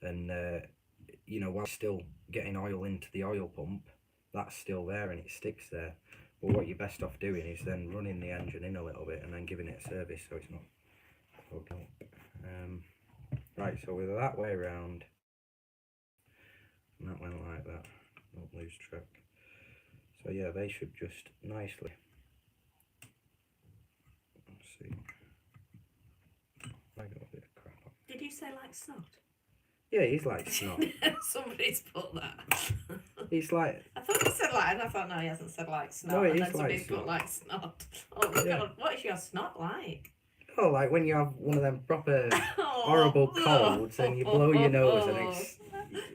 and you know, while still getting oil into the oil pump, that's still there and it sticks there. But what you're best off doing is then running the engine in a little bit and then giving it a service so it's not plugged up. Right, so with that way around, and that went like that, don't lose track. So yeah, they should just nicely, let's see, I got a bit of crap on. Did you say like snot? Yeah, he's like snot. Somebody's put that. He's like, I thought he said like, and I thought, no, he hasn't said like snot. No, it and is then somebody's like put snot. like snot. Oh, Yeah. God, what is your snot like? oh, like when you have one of them proper horrible colds and you blow your nose and it's,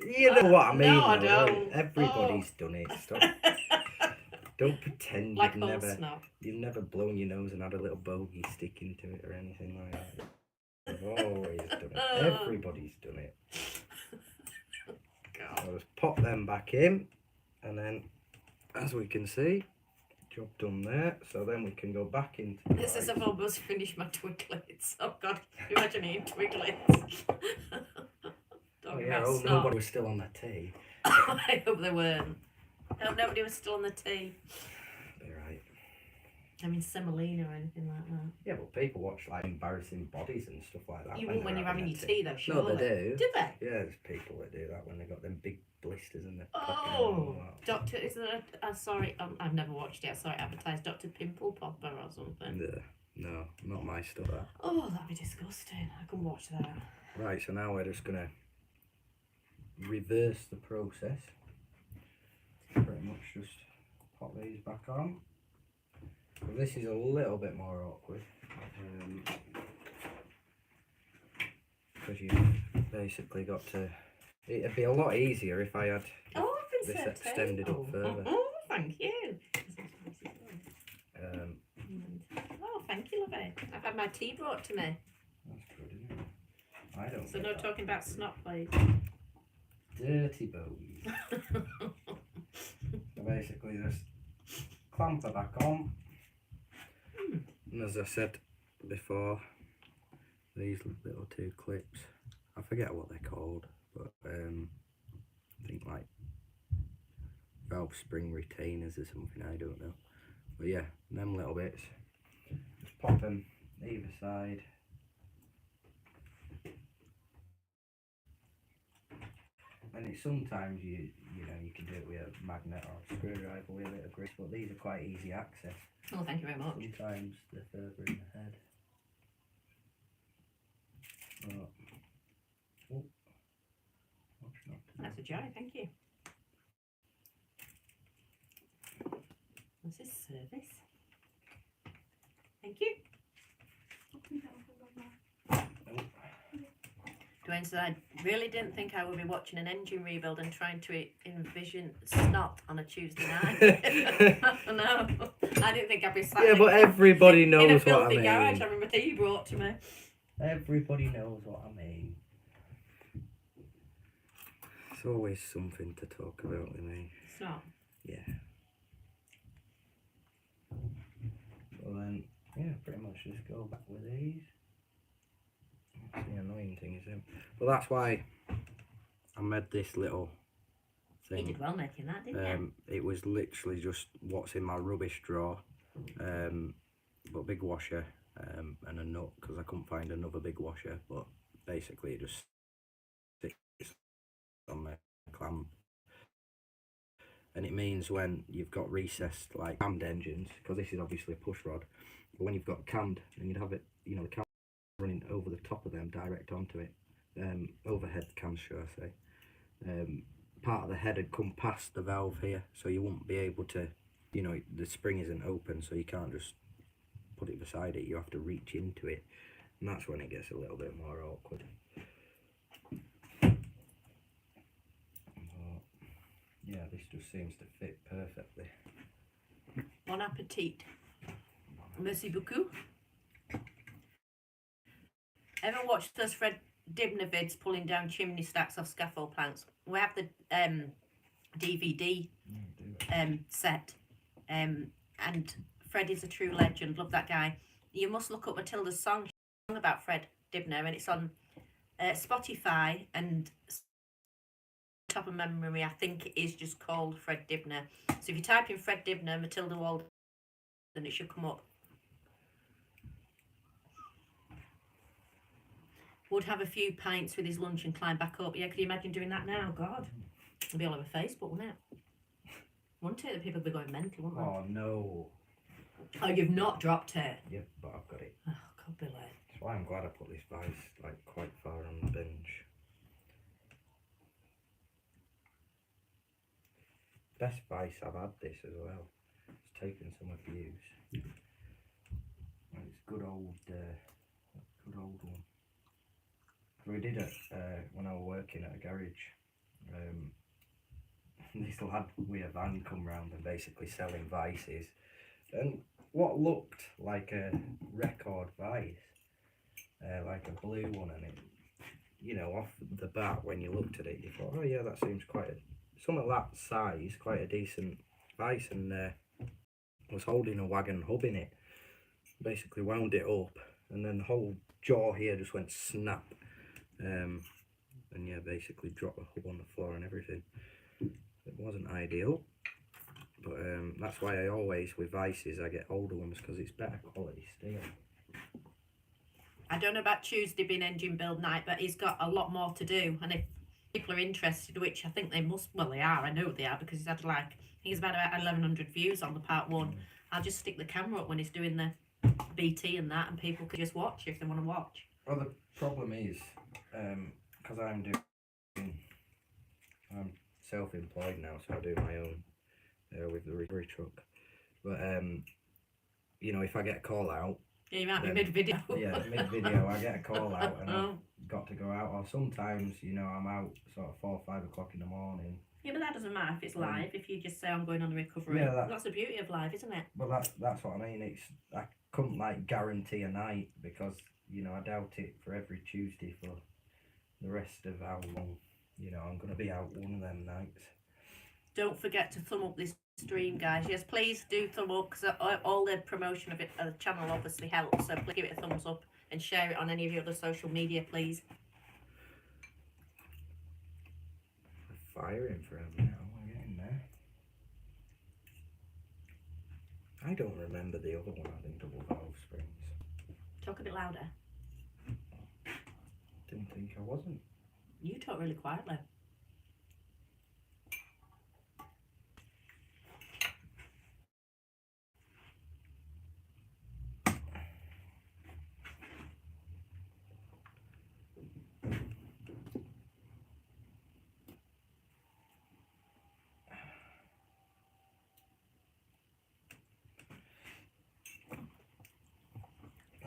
you know what I mean. No, I though, don't. Everybody's done it. Stop. Don't pretend Like you've whole never, snot. you've never blown your nose and had a little bogey stick into it or anything like that. You've always done it. Everybody's done it. God. I'll just pop them back in, and then, as we can see, job done there. So then we can go back into the This is lights. I've almost finished my twiglets. Oh God, imagine eating twiglets. Oh Talking yeah, about oh, snot. nobody was still on the tea. I hope they weren't. I hope nobody was still on the tea. Be right. I mean, semolina or anything like that. Yeah, but people watch like embarrassing bodies and stuff like that. You won't when they're you're having your their tea, though, No, surely. they do. Do they? Yeah, there's people that do that when they got them big blisters and they're Oh, Doctor, isn't it? I'm sorry, I've never watched it. I saw it advertised, Doctor Pimple Popper or something. No, not my stuff. That. Oh, that'd be disgusting. I couldn't watch that. Right, so now we're just gonna reverse the process. Pretty much just pop these back on. So this is a little bit more awkward. Because you've basically got to. It'd be a lot easier if I had Oh, I've been this set extended up further. Oh, thank you. Um, Oh, thank you, lovey. I've had my tea brought to me. that's good, isn't it? I don't. So get no that. talking about snot, please. Dirty bogies. So basically just clamp her back on. And as I said before, these little two clips, I forget what they're called, but I think like valve spring retainers or something, I don't know. But yeah, them little bits, just pop them either side. And it's sometimes you know you can do it with a magnet or a screwdriver with a bit of grease, but these are quite easy access. Oh, thank you very much. Sometimes they're further in the head. Oh. Oh. Watch not to That's a joy, thank you. What's this service? Thank you. Dwayne said, I really didn't think I would be watching an engine rebuild and trying to envision snot on a Tuesday night. No, I didn't think I'd be sat Yeah, but everybody in a knows what I filthy garage. mean. I remember that you brought to me. Everybody knows what I mean. It's always something to talk about with me. Snot. Yeah. So then, yeah, pretty much just go back with these. That's the annoying thing, is it? Well, that's why I made this little You thing. did well making that, didn't you? It was literally just what's in my rubbish drawer, but big washer and a nut, because I couldn't find another big washer. But basically, it just sticks on my clamp, and it means when you've got recessed like cammed engines, because this is obviously a push rod, but when you've got cammed and you'd have it, you know, the cam running over the top of them direct onto it, overhead cams, should I say. Part of the head had come past the valve here, so you won't be able to, you know, the spring isn't open, so you can't just put it beside it, you have to reach into it, and that's when it gets a little bit more awkward. Yeah, this just seems to fit perfectly. Bon appetit. Merci beaucoup. Ever watched those Fred Dibner vids pulling down chimney stacks off scaffold planks? We have the DVD set, and Fred is a true legend. Love that guy. You must look up Matilda's song. about Fred Dibner, and it's on Spotify, and top of memory, I think it is just called Fred Dibner. So if you type in Fred Dibner, Matilda Walden, then it should come up. Would have a few pints with his lunch and climb back up. Yeah, could you imagine doing that now? God, it'd be all over Facebook, wouldn't it? Wouldn't it? The people would be going mental, wouldn't they? Oh no. Oh, you've not dropped it. Yep, but I've got it. Oh, God, Billy. That's why I'm glad I put this vice like quite far on the bench. Best vice I've had this as well. It's taken some abuse. It's good old one. We did it when I was working at a garage. This lad with a van come round and basically selling vices, and what looked like a record vice, like a blue one, and it, you know, off the bat when you looked at it, you thought, oh yeah, that seems quite something that size, quite a decent vice, and was holding a wagon hub in it. Basically wound it up, and then the whole jaw here just went snap, and yeah, basically dropped the hub on the floor and everything. It wasn't ideal, but that's why I always, with vices, I get older ones because it's better quality steel. I don't know about Tuesday being engine build night, but he's got a lot more to do, and if people are interested, which I think they must, well they are, I know they are, because he's had like, he's about 1100 views on the part one. I'll just stick the camera up when he's doing the BT and that, and people can just watch if they want to watch. Well, the problem is, because I'm self-employed now, so I do my own with the recovery truck. But you know, if I get a call out, yeah, you might be mid-video. Yeah, mid-video, I get a call out and I've got to go out. Or sometimes, you know, I'm out sort of 4 or 5 o'clock in the morning. Yeah, but that doesn't matter if it's live. If you just say I'm going on the recovery, yeah, that's the beauty of live, isn't it? But that's what I mean. It's, I couldn't like guarantee a night because, you know, I doubt it for every Tuesday for the rest of how long, you know, I'm going to be out one of them nights. Don't forget to thumb up this stream, guys. Yes, please do thumb up, because all the promotion of it, the channel obviously helps. So please give it a thumbs up and share it on any of your other social media, please. Firing for him now. We're getting there. I don't remember the other one having double valve springs. Talk a bit louder. Didn't think I wasn't. You talk really quietly.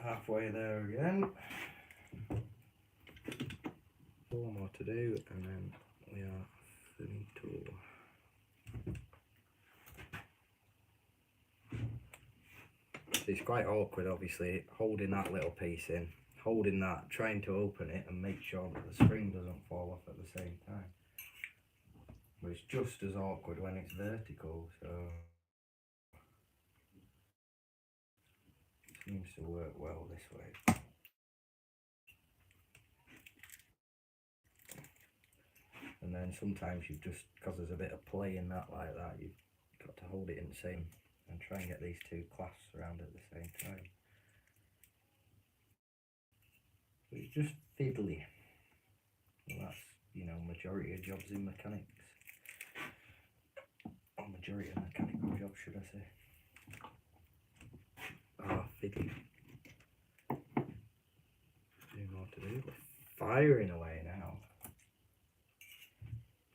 Halfway there again. 4 more to do, and then we are finito. It's quite awkward, obviously, holding that little piece in, holding that, trying to open it and make sure that the spring doesn't fall off at the same time. But it's just as awkward when it's vertical, so it seems to work well this way. And then sometimes you've just, because there's a bit of play in that like that, you've got to hold it in the same and try and get these two clasps around at the same time. But it's just fiddly. Well, that's, you know, majority of jobs in mechanics. Or majority of mechanical jobs, should I say. Ah, fiddly. 2 more to do. We're firing away now.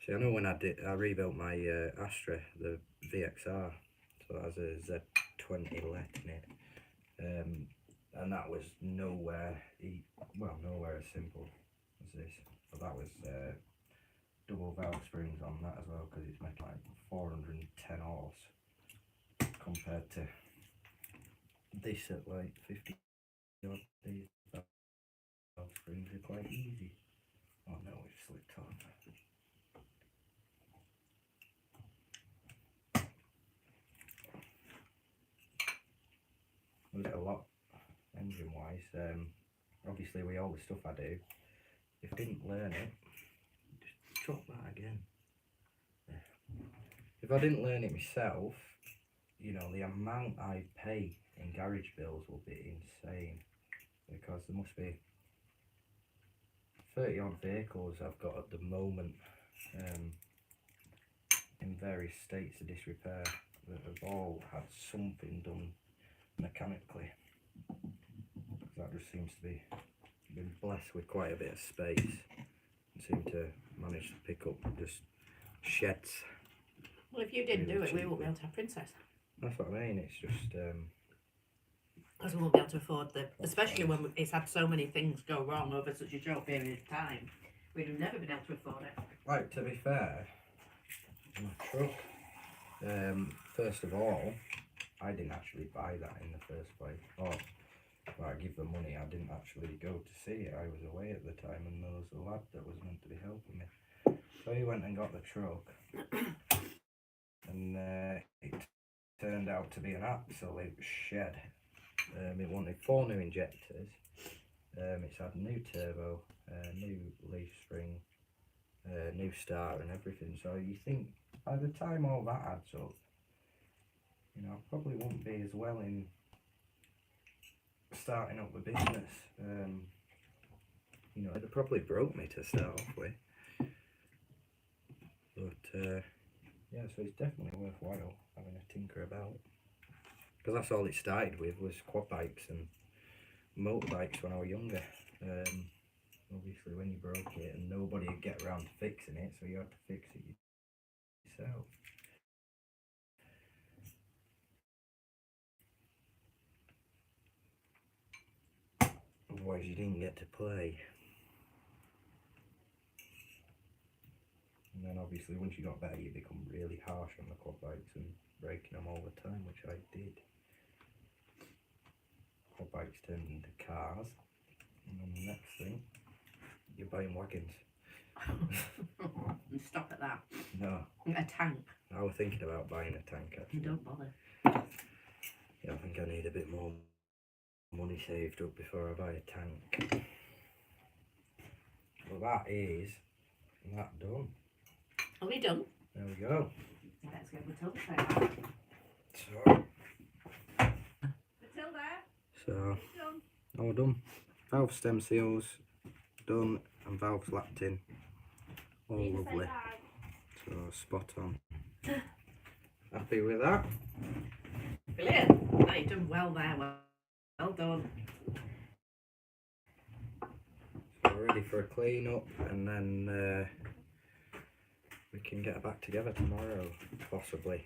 See, I know when I rebuilt my Astra, the VXR, so that has a Z20 let in it, and that was nowhere as simple as this. But that was double valve springs on that as well, because it's making like 410 horse compared to this at like 50 odd. These valve springs are quite easy. Oh no, we've slipped on. Was it a lot engine wise? obviously with all the stuff I do, if I didn't learn it, just drop that again. If I didn't learn it myself, you know, the amount I pay in garage bills will be insane, because there must be 30 odd vehicles I've got at the moment in various states of disrepair that have all had something done mechanically. That just seems to be been blessed with quite a bit of space and seem to manage to pick up just sheds. Well, if you didn't Really do it, we cheap, won't be able to have Princess. That's what I mean, it's just Because we won't be able to afford the, especially when it's had so many things go wrong over such a short period of time. We'd have never been able to afford it. like, to be fair, my truck, first of all, I didn't actually buy that in the first place. Or, well, I give the money, I didn't actually go to see it. I was away at the time and there was a lad that was meant to be helping me. So he went and got the truck and it turned out to be an absolute shed. It wanted 4 new injectors, it's had new turbo, new leaf spring, new starter and everything. So you think by the time all that adds up, you know, I probably won't be as well in starting up the business. You know, it probably broke me to start off with. But yeah, so it's definitely worthwhile having a tinker about. Because that's all it started with, was quad bikes and motorbikes when I was younger. Obviously when you broke it and nobody would get around to fixing it, so you had to fix it yourself. Otherwise you didn't get to play. And then obviously once you got better you become really harsh on the quad bikes and breaking them all the time, which I did. Quad bikes turned into cars, and then the next thing, you're buying wagons. And stop at that. No, A tank. I was thinking about buying a tank actually. Don't bother. Yeah, I think I need a bit more money saved up before I buy a tank. Well, that is that done. Are we done? There we go. Let's get Matilda out. So, Matilda, so it's done. all done. Valve stem seals done and valves lapped in. All Need to say lovely. bye. So spot on. Happy with that? Brilliant. No, you've done well there. Well done. So we're ready for a clean up, and then we can get back together tomorrow, possibly.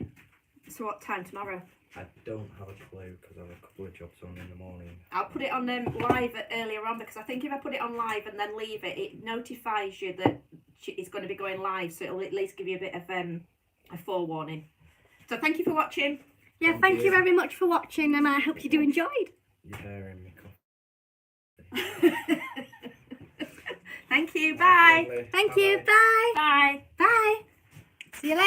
So what time tomorrow? I don't have a clue because I have a couple of jobs on in the morning. I'll put it on live earlier on, because I think if I put it on live and then leave it, it notifies you that it's going to be going live, so it'll at least give you a bit of a forewarning. So thank you for watching. Yeah, thank you very much for watching, and I hope you do enjoyed. You're hearing me cough. Thank you. Bye. Lovely. Thank you. Bye-bye. Bye. Bye. Bye.